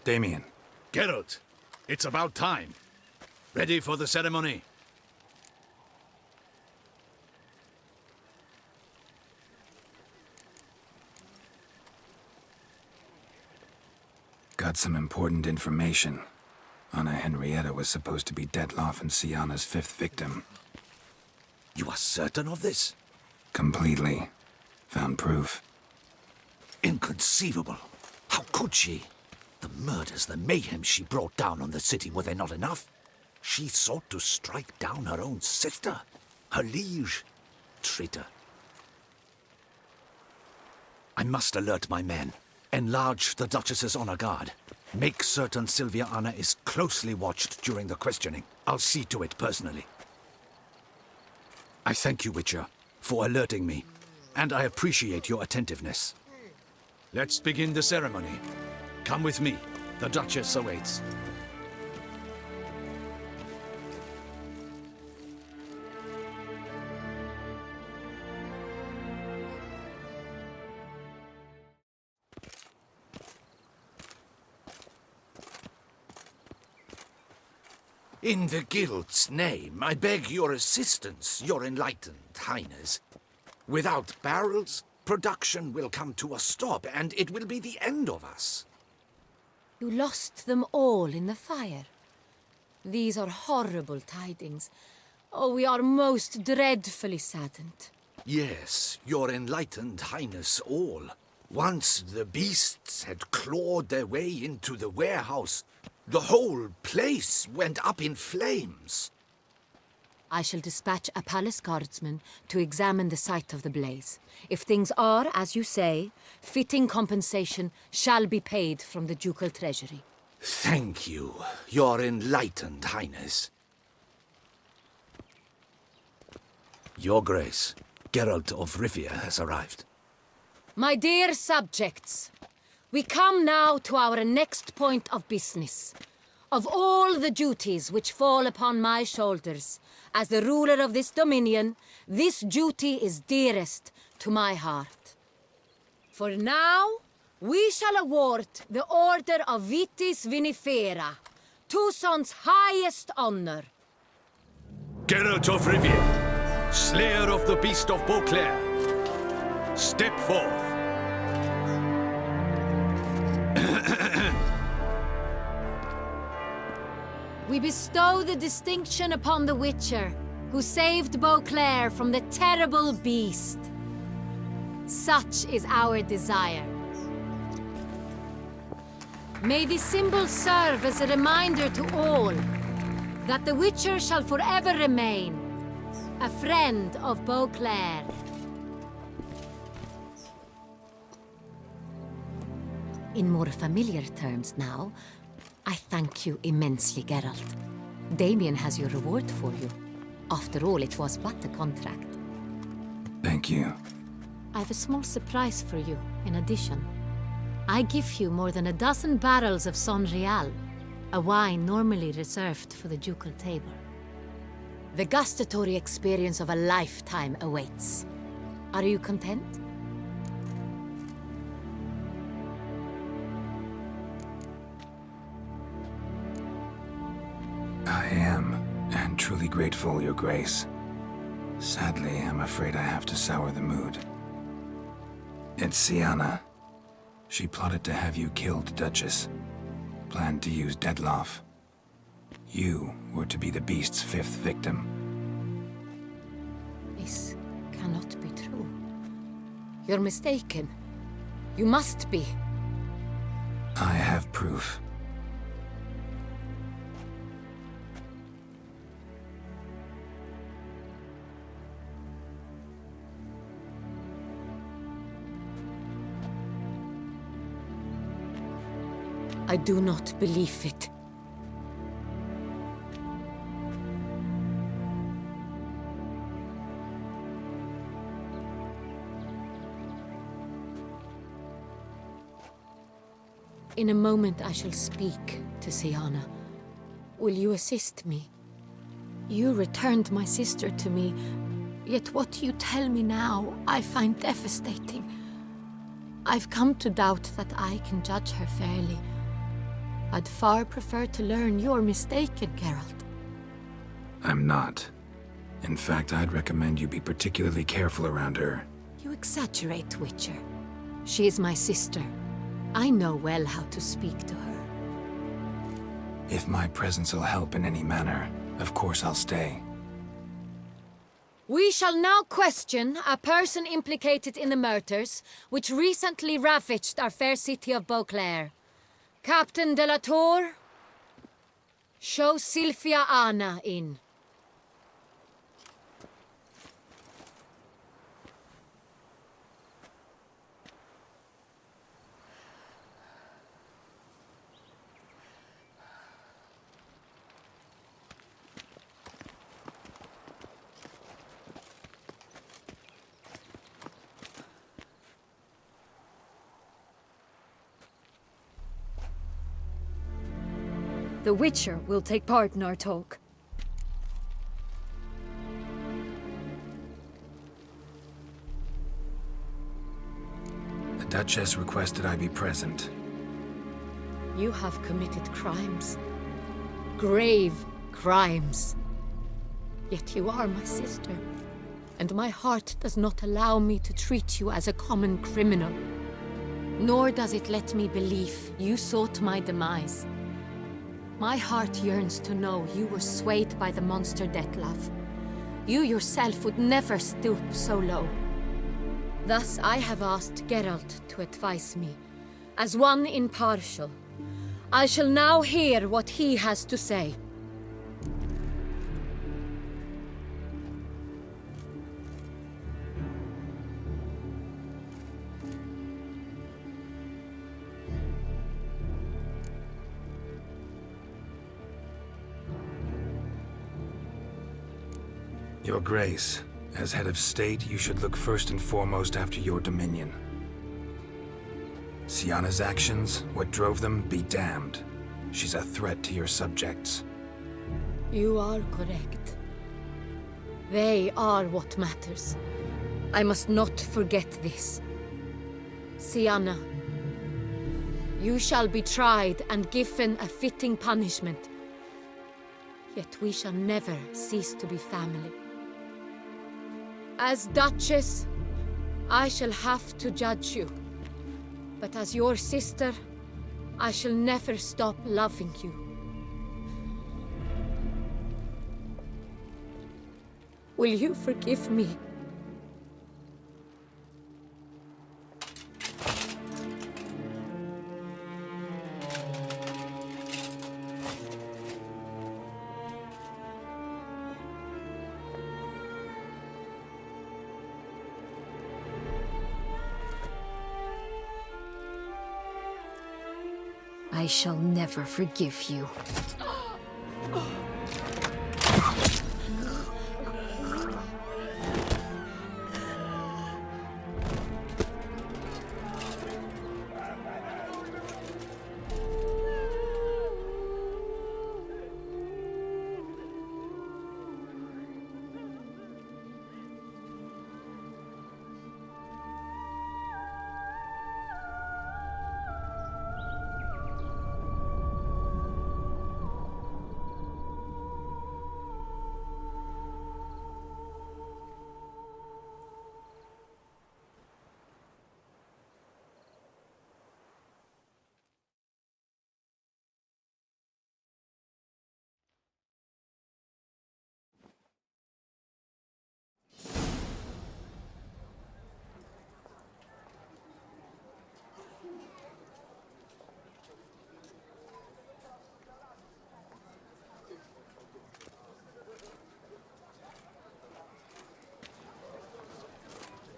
Damien. Geralt, it's about time. Ready for the ceremony? Got some important information. Anna Henrietta was supposed to be Detloff and Sienna's 5th victim. You are certain of this? Completely. Found proof. Inconceivable. How could she? The murders, the mayhem she brought down on the city, were they not enough? She sought to strike down her own sister, her liege. Traitor. I must alert my men. Enlarge the Duchess's honor guard. Make certain Sylvia Anna is closely watched during the questioning. I'll see to it personally. I thank you, Witcher, for alerting me, and I appreciate your attentiveness. Let's begin the ceremony. Come with me. The Duchess awaits. In the Guild's name, I beg your assistance, your enlightened highness. Without barrels, production will come to a stop, and it will be the end of us. You lost them all in the fire. These are horrible tidings. Oh, we are most dreadfully saddened. Yes, your enlightened highness all. Once the beasts had clawed their way into the warehouse, the whole place went up in flames. I shall dispatch a palace guardsman to examine the site of the blaze. If things are, as you say, fitting compensation shall be paid from the ducal treasury. Thank you, your enlightened highness. Your Grace, Geralt of Rivia has arrived. My dear subjects, we come now to our next point of business. Of all the duties which fall upon my shoulders, as the ruler of this dominion, this duty is dearest to my heart. For now, we shall award the Order of Vitis Vinifera, Tucson's highest honor. Geralt of Rivia, slayer of the beast of Beauclair, step forth. We bestow the distinction upon the Witcher, who saved Beauclair from the terrible beast. Such is our desire. May this symbol serve as a reminder to all that the Witcher shall forever remain a friend of Beauclair. In more familiar terms now, I thank you immensely, Geralt. Damien has your reward for you. After all, it was but a contract. Thank you. I have a small surprise for you, in addition. I give you more than a dozen barrels of Son Real, a wine normally reserved for the ducal table. The gustatory experience of a lifetime awaits. Are you content? I am, and truly grateful, Your Grace. Sadly, I'm afraid I have to sour the mood. It's Sienna. She plotted to have you killed, Duchess. Planned to use Detloff. You were to be the beast's 5th victim. This cannot be true. You're mistaken. You must be. I have proof. I do not believe it. In a moment I shall speak to Sienna. Will you assist me? You returned my sister to me, yet what you tell me now I find devastating. I've come to doubt that I can judge her fairly. I'd far prefer to learn you're mistaken, Geralt. I'm not. In fact, I'd recommend you be particularly careful around her. You exaggerate, Witcher. She is my sister. I know well how to speak to her. If my presence will help in any manner, of course I'll stay. We shall now question a person implicated in the murders which recently ravaged our fair city of Beauclair. Captain de la Tour, show Sylvia Anna in. The Witcher will take part in our talk. The Duchess requested I be present. You have committed crimes. Grave crimes. Yet you are my sister, and my heart does not allow me to treat you as a common criminal. Nor does it let me believe you sought my demise. My heart yearns to know you were swayed by the monster Dettlaff. You yourself would never stoop so low. Thus I have asked Geralt to advise me, as one impartial. I shall now hear what he has to say. Your Grace, as head of state, you should look first and foremost after your dominion. Syanna's actions, what drove them, be damned. She's a threat to your subjects. You are correct. They are what matters. I must not forget this. Syanna, you shall be tried and given a fitting punishment. Yet we shall never cease to be family. As Duchess, I shall have to judge you. But as your sister, I shall never stop loving you. Will you forgive me? I shall never forgive you.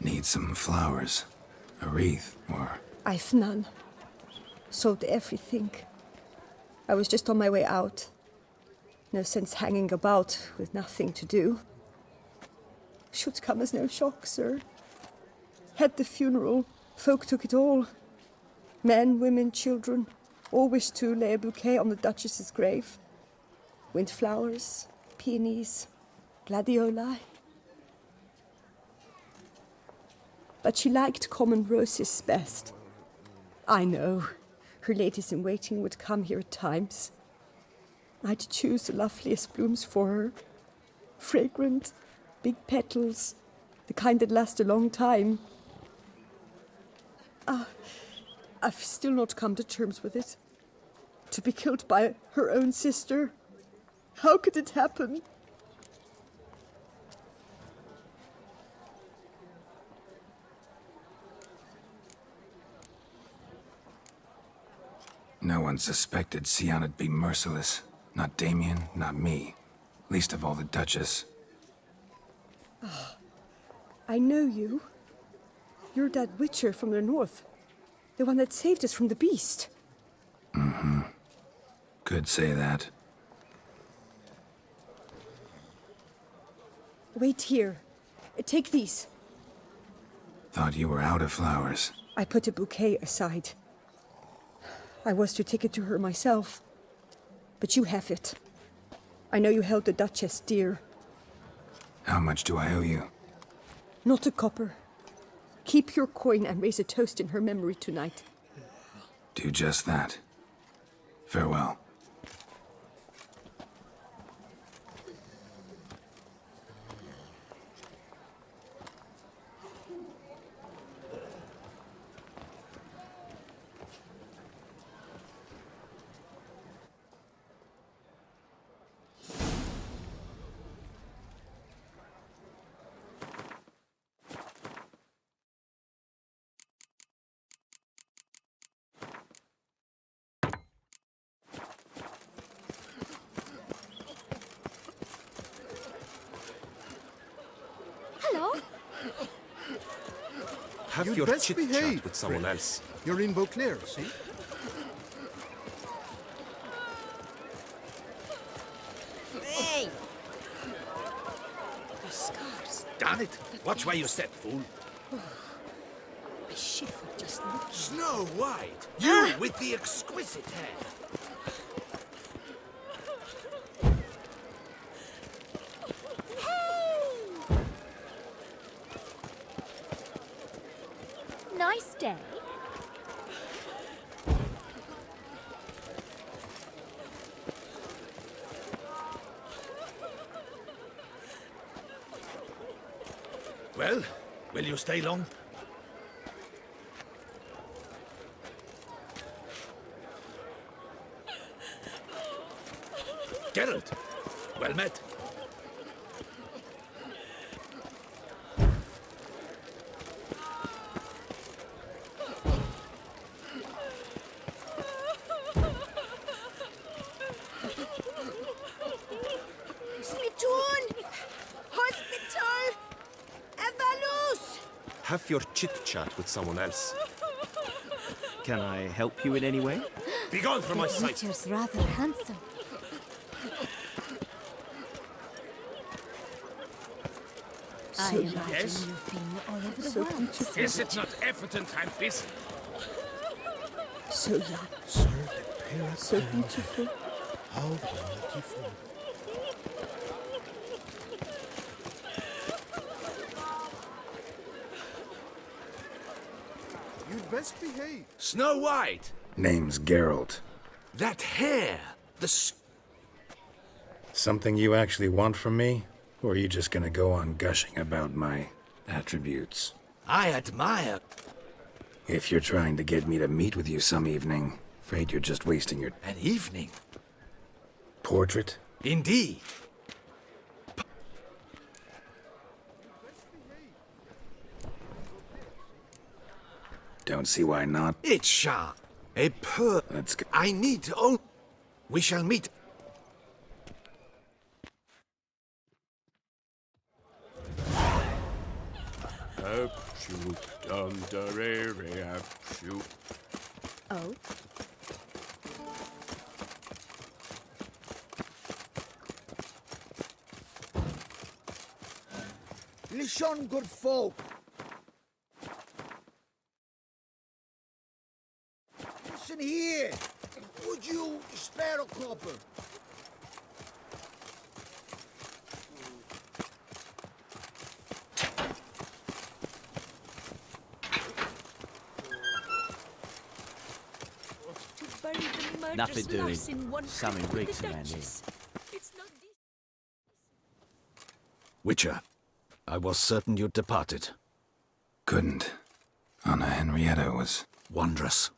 Need some flowers. A wreath, or... I've none. Sold everything. I was just on my way out. No sense hanging about with nothing to do. Should come as no shock, sir. Had the funeral, folk took it all. Men, women, children, all wished to lay a bouquet on the Duchess's grave. Windflowers, peonies, gladioli. But she liked common roses best. I know, her ladies-in-waiting would come here at times. I'd choose the loveliest blooms for her, Fragrant, big petals, the kind that last a long time. I've still not come to terms with it. To be killed by her own sister. How could it happen? No one suspected Syana'd be merciless. Not Damien, not me. Least of all the Duchess. Oh, I know you. You're that Witcher from the north. The one that saved us from the beast. Mm-hmm. Could say that. Wait here. Take these. Thought you were out of flowers. I put a bouquet aside. I was to take it to her myself. But you have it. I know you held the Duchess dear. How much do I owe you? Not a copper. Keep your coin and raise a toast in her memory tonight. Do just that. Farewell. Hello? Have You'd your best chit-chat behave, with someone friend. else. You're in Beauclair, see? Hey! The scars. Damn it! Watch where you step, fool. I shiver just looking. Snow White! You with the exquisite hair! Nice day. Well, will you stay long? Geralt, well met. Spittoon! Hospital! Evalus! Have your chit-chat with someone else. Can I help you in any way? Be gone from my That sight. Witcher's rather handsome. I imagine Yes? you've been all over the So world. beautiful. Is it not evident I'm busy? So young. Sir, the parrot. So beautiful. How beautiful. You'd best behave. Snow White! Name's Geralt. That hair! Something you actually want from me? Or are you just gonna go on gushing about my attributes? I admire. If you're trying to get me to meet with you some evening, afraid you're just wasting your... An evening? Portrait? Indeed. Don't see why not. It's sharp. A pearl. Let's go. I need to own. We shall meet. Abshoot, dunderary, abshoot. Oh? Listen, good folk. Listen here. Would you spare a copper? Nothing doing. Something reeks around here. It's not this. Witcher, I was certain you'd departed. Couldn't. Anna Henrietta was... Wondrous.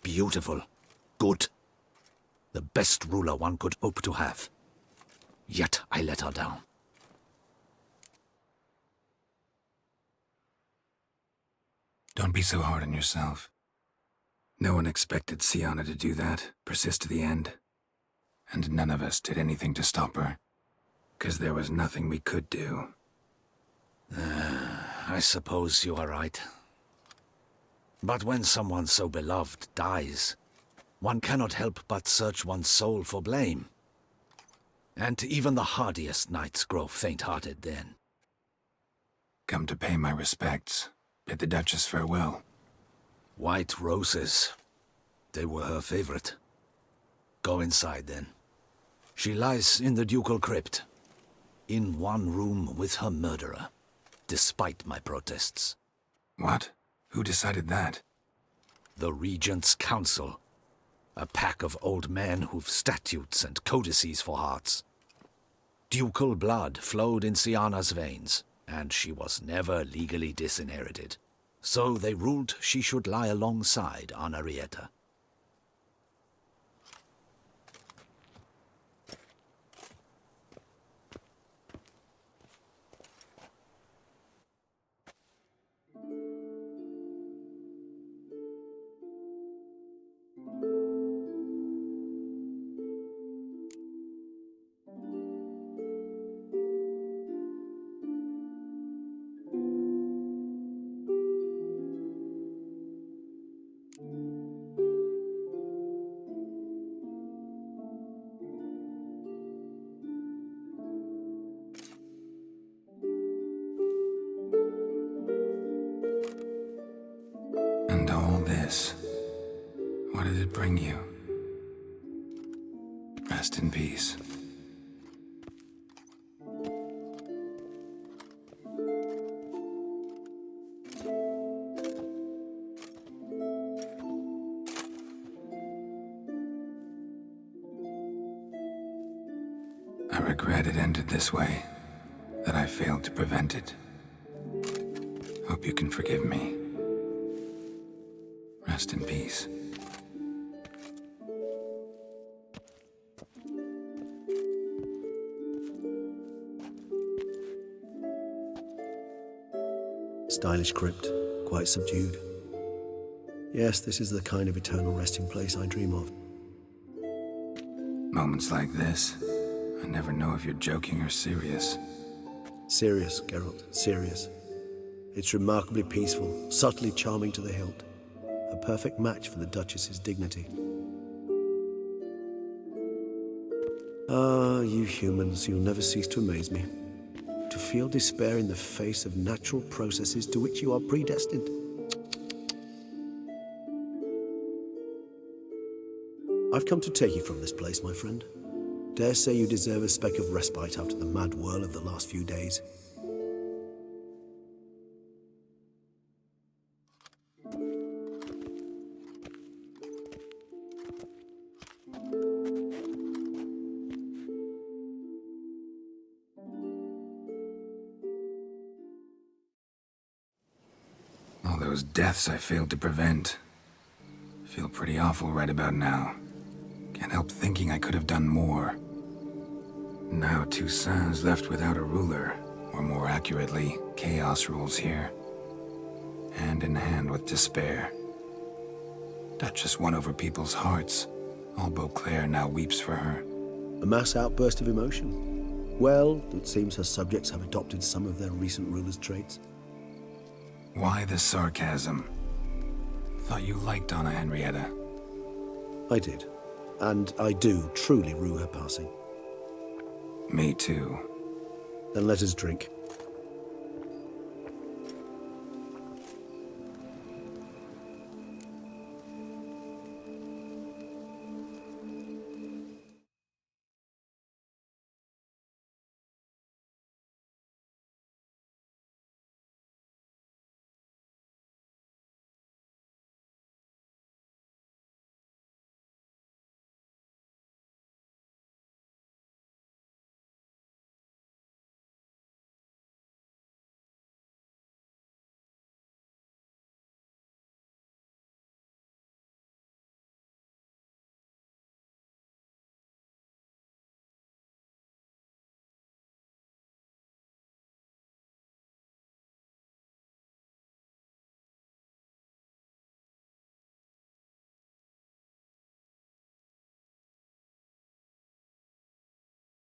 Beautiful. Good. The best ruler one could hope to have. Yet I let her down. Don't be so hard on yourself. No one expected Sienna to do that, persist to the end. And none of us did anything to stop her. 'Cause there was nothing we could do. I suppose you are right. But when someone so beloved dies, one cannot help but search one's soul for blame. And even the hardiest knights grow faint-hearted then. Come to pay my respects. Bid the Duchess farewell. White roses. They were her favorite. Go inside then. She lies in the ducal crypt. In one room with her murderer. Despite my protests. What? Who decided that? The Regent's Council. A pack of old men who've statutes and codices for hearts. Ducal blood flowed in Sienna's veins, and she was never legally disinherited. So they ruled she should lie alongside Anna Henrietta. And all this, what did it bring you? Rest in peace. I regret it ended this way, that I failed to prevent it. Hope you can forgive me. Rest in peace. Stylish crypt, quite subdued. Yes, this is the kind of eternal resting place I dream of. Moments like this, I never know if you're joking or serious. Serious, Geralt, serious. It's remarkably peaceful, subtly charming to the hilt. A perfect match for the Duchess's dignity. Ah, you humans, you'll never cease to amaze me. To feel despair in the face of natural processes to which you are predestined. I've come to take you from this place, my friend. Dare say you deserve a speck of respite after the mad whirl of the last few days. All those deaths I failed to prevent. Feel pretty awful right about now. Can't help thinking I could have done more. Now Toussaint's left without a ruler, or more accurately, chaos rules here. Hand in hand with despair. Duchess won over people's hearts. All Beauclair now weeps for her. A mass outburst of emotion. Well, it seems her subjects have adopted some of their recent ruler's traits. Why the sarcasm? Thought you liked Anna Henrietta. I did. And I do truly rue her passing. Me too. Then let us drink.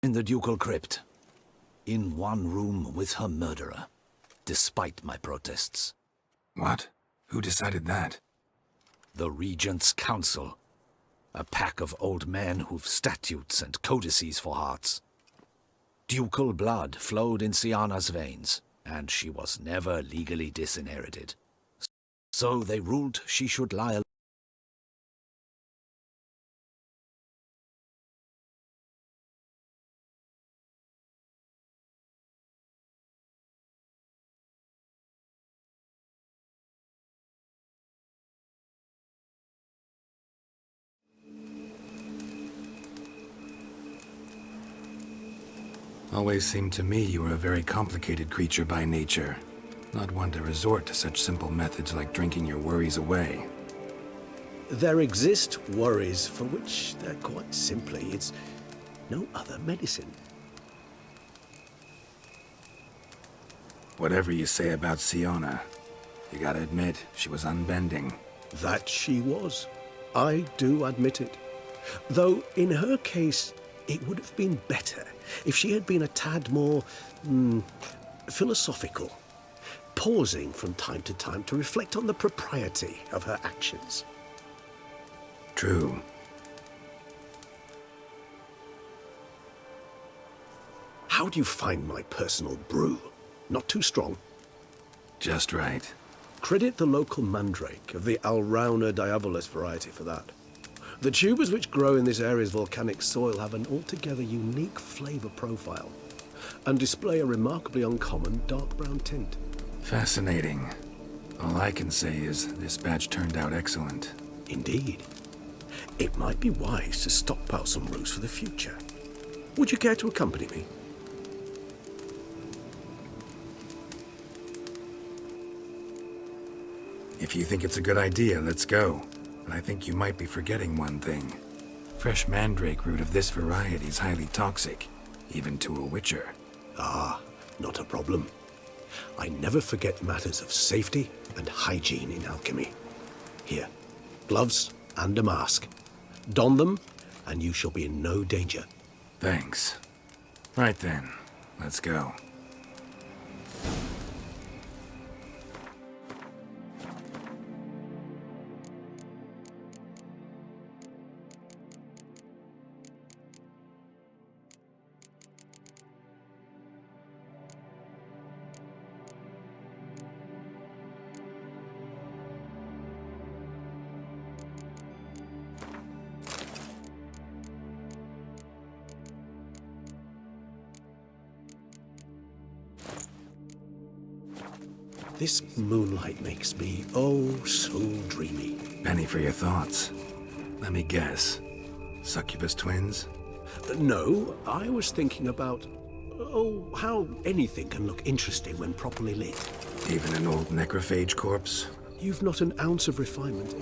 In the ducal crypt. In one room with her murderer. Despite my protests. What? Who decided that? The Regent's Council. A pack of old men who've statutes and codices for hearts. Ducal blood flowed in Syanna's veins, and she was never legally disinherited. So they ruled she should lie alone. Always seemed to me you were a very complicated creature by nature. Not one to resort to such simple methods like drinking your worries away. There exist worries for which they're quite simply, it's no other medicine. Whatever you say about Syanna, you gotta admit, she was unbending. That she was. I do admit it. Though, in her case, it would have been better if she had been a tad more philosophical, pausing from time to time to reflect on the propriety of her actions. True. How do you find my personal brew? Not too strong? Just right. Credit the local mandrake of the Alrauna diabolus variety for that. The tubers which grow in this area's volcanic soil have an altogether unique flavor profile and display a remarkably uncommon dark brown tint. Fascinating. All I can say is this batch turned out excellent. Indeed. It might be wise to stockpile some brews for the future. Would you care to accompany me? If you think it's a good idea, let's go. But I think you might be forgetting one thing. Fresh mandrake root of this variety is highly toxic, even to a witcher. Ah, not a problem. I never forget matters of safety and hygiene in alchemy. Here, gloves and a mask. Don them, and you shall be in no danger. Thanks. Right then, let's go. This moonlight makes me, oh, so dreamy. Penny for your thoughts. Let me guess. Succubus twins? No, I was thinking about, oh, how anything can look interesting when properly lit. Even an old necrophage corpse? You've not an ounce of refinement.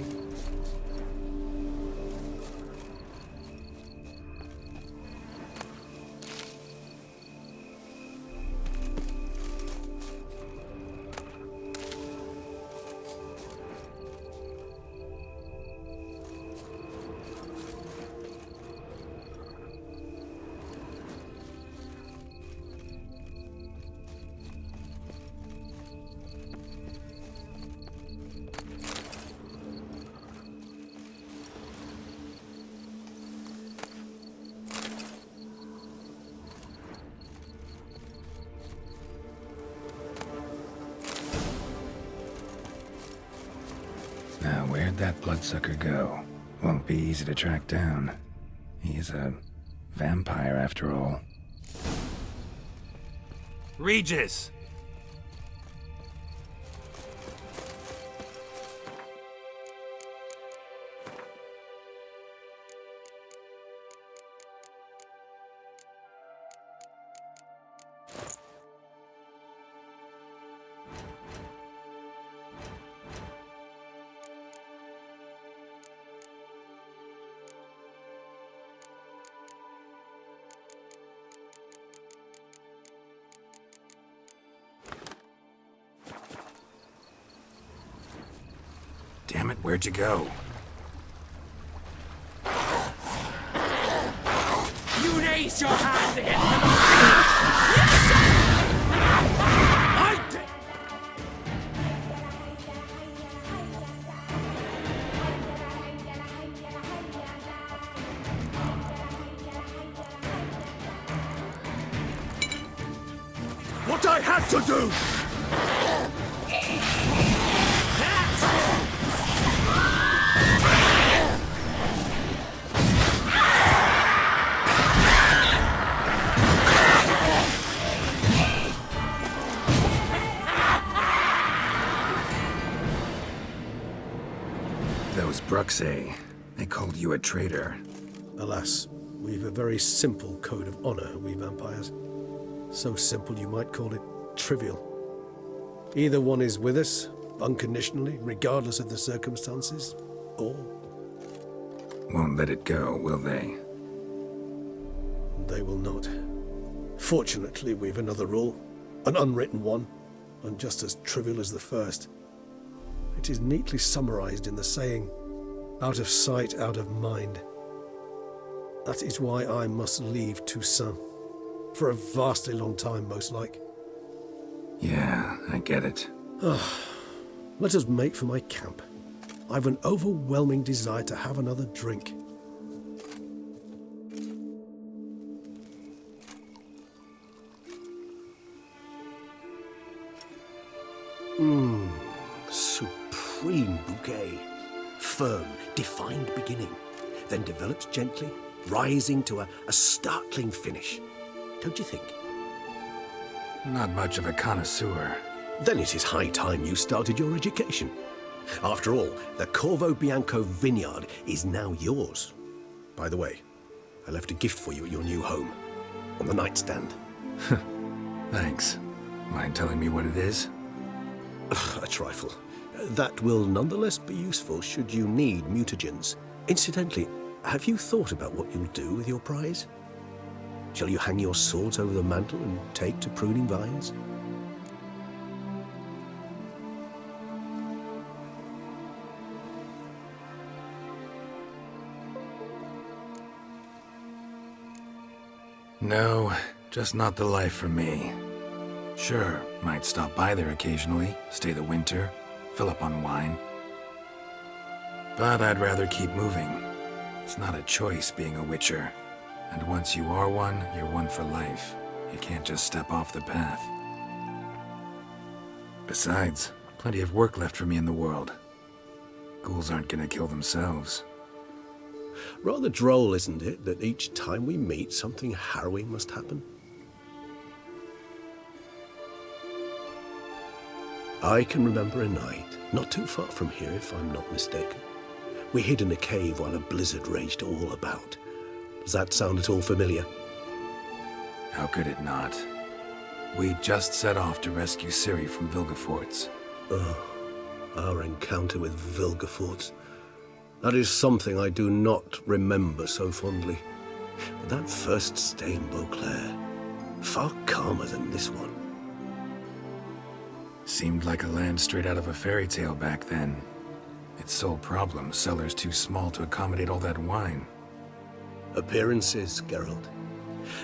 Now, where'd that bloodsucker go? Won't be easy to track down. He's a vampire, after all. Regis! Damn it, where'd you go? You raise your hand What I had to do! Those Bruxae, they called you a traitor. Alas, we've a very simple code of honor, we vampires. So simple you might call it trivial. Either one is with us, unconditionally, regardless of the circumstances, or... Won't let it go, will they? They will not. Fortunately, we've another rule, an unwritten one, and just as trivial as the first. It is neatly summarized in the saying, out of sight, out of mind. That is why I must leave Toussaint. For a vastly long time, most like. Yeah, I get it. Let us make for my camp. I've an overwhelming desire to have another drink. Supreme bouquet. Firm, defined beginning, then develops gently, rising to a startling finish. Don't you think? Not much of a connoisseur. Then it is high time you started your education. After all, the Corvo Bianco vineyard is now yours. By the way, I left a gift for you at your new home, on the nightstand. Thanks. Mind telling me what it is? A trifle. That will nonetheless be useful should you need mutagens. Incidentally, have you thought about what you'll do with your prize? Shall you hang your swords over the mantle and take to pruning vines? No, just not the life for me. Sure, might stop by there occasionally, stay the winter, fill up on wine. But I'd rather keep moving. It's not a choice being a witcher. And once you are one, you're one for life. You can't just step off the path. Besides, plenty of work left for me in the world. Ghouls aren't gonna kill themselves. Rather droll, isn't it, that each time we meet, something harrowing must happen? I can remember a night, not too far from here if I'm not mistaken. We hid in a cave while a blizzard raged all about. Does that sound at all familiar? How could it not? We just set off to rescue Ciri from Vilgefortz. Oh, our encounter with Vilgefortz. That is something I do not remember so fondly. But that first stay in Beauclair, far calmer than this one. Seemed like a land straight out of a fairy tale back then. Its sole problem, cellars too small to accommodate all that wine. Appearances, Geralt.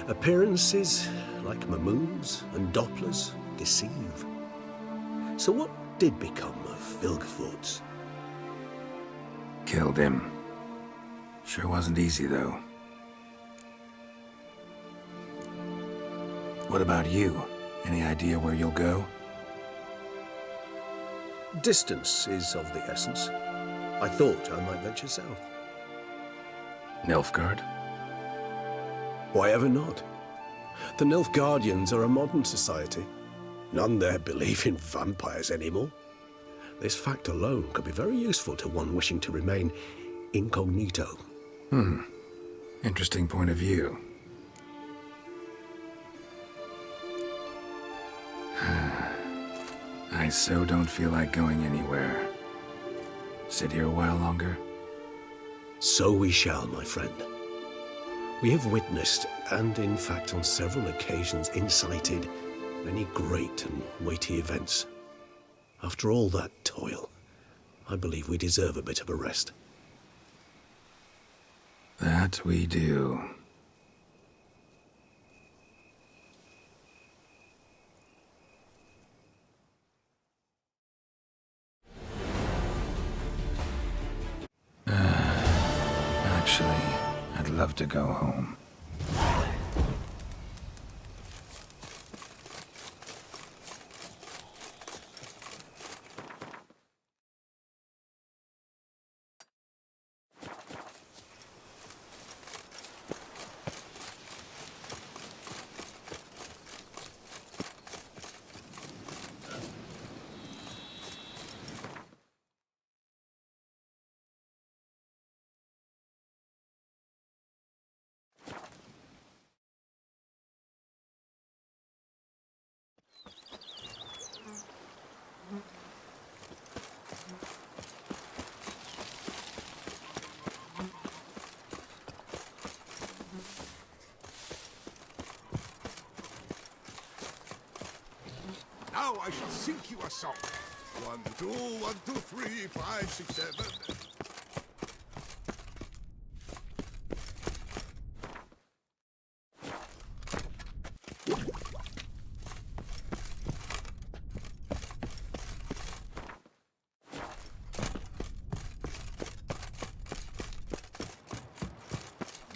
Appearances, like Mamoons and Dopplers, deceive. So what did become of Vilgefortz? Killed him. Sure wasn't easy, though. What about you? Any idea where you'll go? Distance is of the essence. I thought I might venture south. Nilfgaard? Why ever not? The Nilfgaardians are a modern society. None there believe in vampires anymore. This fact alone could be very useful to one wishing to remain incognito. Interesting point of view. I so don't feel like going anywhere. Sit here a while longer? So we shall, my friend. We have witnessed, and in fact on several occasions incited, many great and weighty events. After all that toil, I believe we deserve a bit of a rest. That we do. Actually, I'd love to go home. Now I shall sink you a song. 1, 2, 1, 2, 3, 5, 6, 7.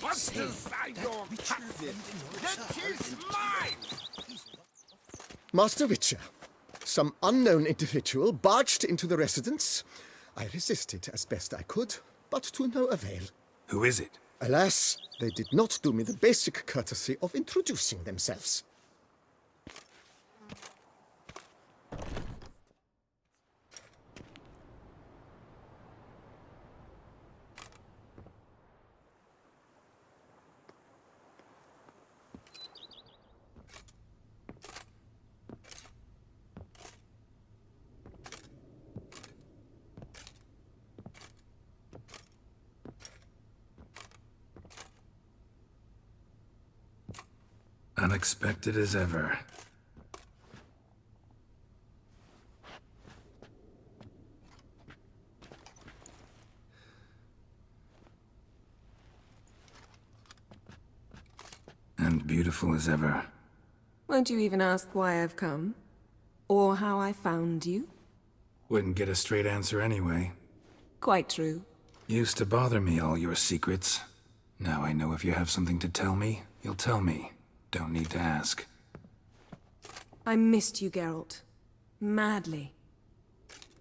Monsters, I don't have it. That is mine! Master Witcher, some unknown individual barged into the residence. I resisted as best I could, but to no avail. Who is it? Alas, they did not do me the basic courtesy of introducing themselves. Unexpected as ever. And beautiful as ever. Won't you even ask why I've come? Or how I found you? Wouldn't get a straight answer anyway. Quite true. Used to bother me, all your secrets. Now I know if you have something to tell me, you'll tell me. Don't need to ask. I missed you, Geralt. Madly.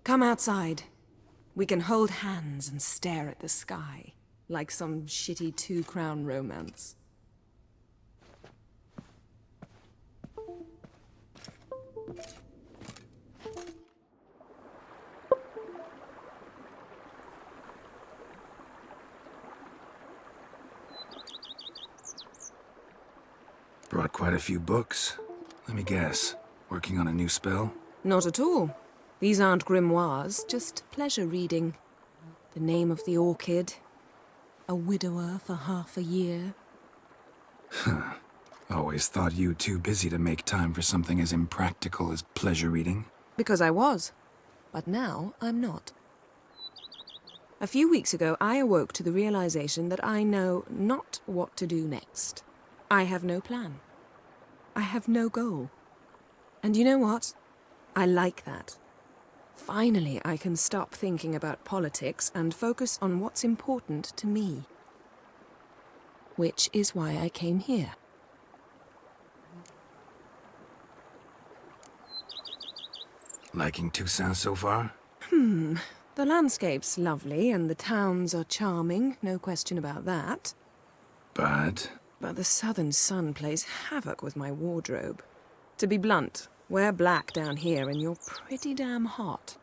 Come outside. We can hold hands and stare at the sky, like some shitty two-crown romance. Brought quite a few books. Let me guess. Working on a new spell? Not at all. These aren't grimoires, just pleasure reading. The Name of the Orchid. A widower for half a year. Huh. Always thought you too busy to make time for something as impractical as pleasure reading. Because I was. But now I'm not. A few weeks ago, I awoke to the realization that I know not what to do next. I have no plan. I have no goal. And you know what? I like that. Finally, I can stop thinking about politics and focus on what's important to me. Which is why I came here. Liking Toussaint so far? The landscape's lovely and the towns are charming, no question about that. But the southern sun plays havoc with my wardrobe. To be blunt, wear black down here and you're pretty damn hot.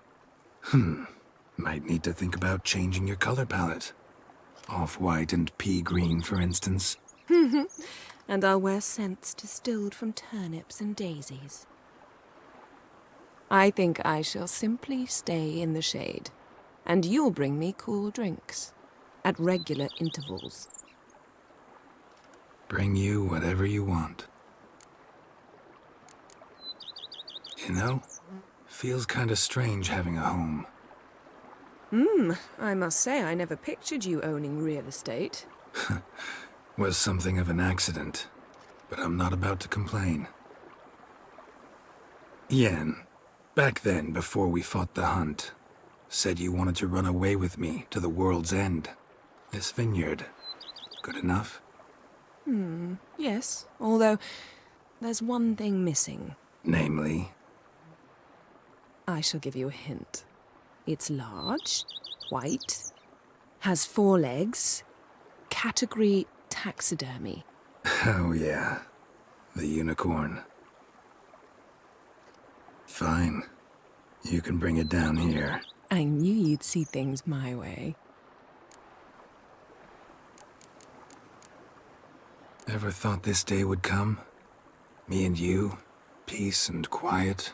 Might need to think about changing your color palette. Off-white and pea green, for instance. And I'll wear scents distilled from turnips and daisies. I think I shall simply stay in the shade. And you'll bring me cool drinks. At regular intervals. Bring you whatever you want. You know, feels kinda strange having a home. I must say I never pictured you owning real estate. Was something of an accident, but I'm not about to complain. Yen, back then, before we fought the hunt, said you wanted to run away with me to the world's end. This vineyard, good enough? Yes. Although, there's one thing missing. Namely? I shall give you a hint. It's large, white, has 4 legs, category taxidermy. Oh, yeah. The unicorn. Fine. You can bring it down here. I knew you'd see things my way. Ever thought this day would come? Me and you, peace and quiet.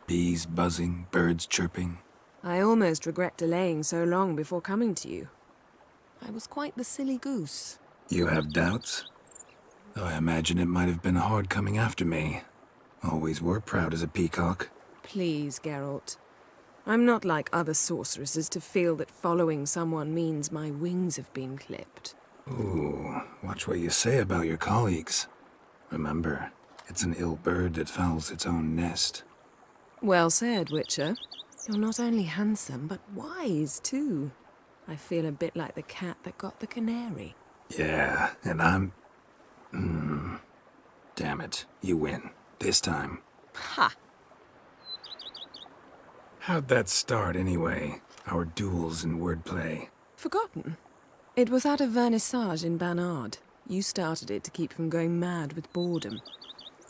Bees buzzing, birds chirping. I almost regret delaying so long before coming to you. I was quite the silly goose. You have doubts? Though I imagine it might have been hard coming after me. Always were proud as a peacock. Please, Geralt. I'm not like other sorceresses to feel that following someone means my wings have been clipped. Ooh, watch what you say about your colleagues. Remember, it's an ill bird that fouls its own nest. Well said, Witcher. You're not only handsome, but wise, too. I feel a bit like the cat that got the canary. Yeah, and I'm... Damn it, you win. This time. Ha! How'd that start, anyway? Our duels and wordplay. Forgotten. It was at a vernissage in Banard. You started it to keep from going mad with boredom.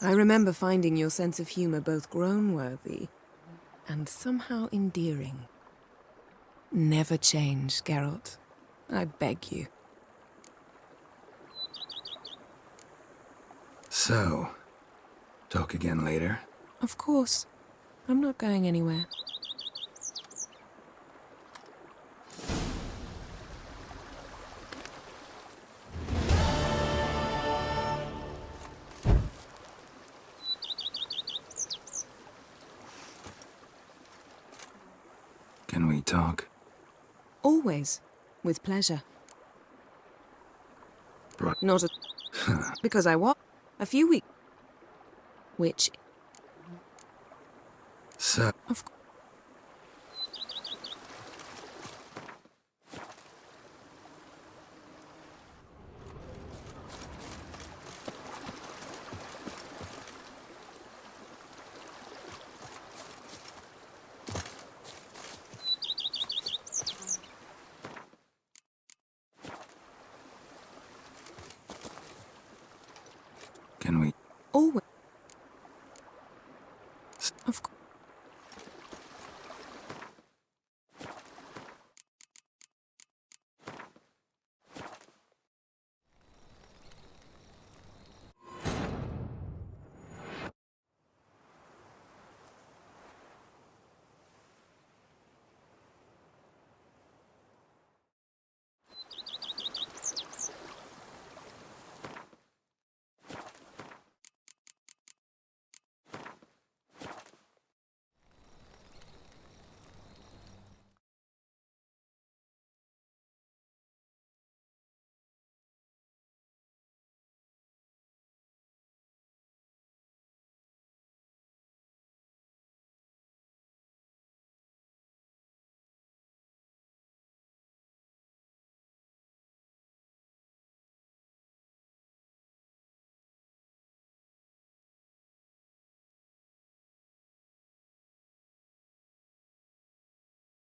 I remember finding your sense of humor both groan-worthy and somehow endearing. Never change, Geralt. I beg you. So, talk again later? Of course. I'm not going anywhere. Can we talk? Always. With pleasure. Right. Not a... because I was. A few weeks... Which... So... Of course. Can we... Always.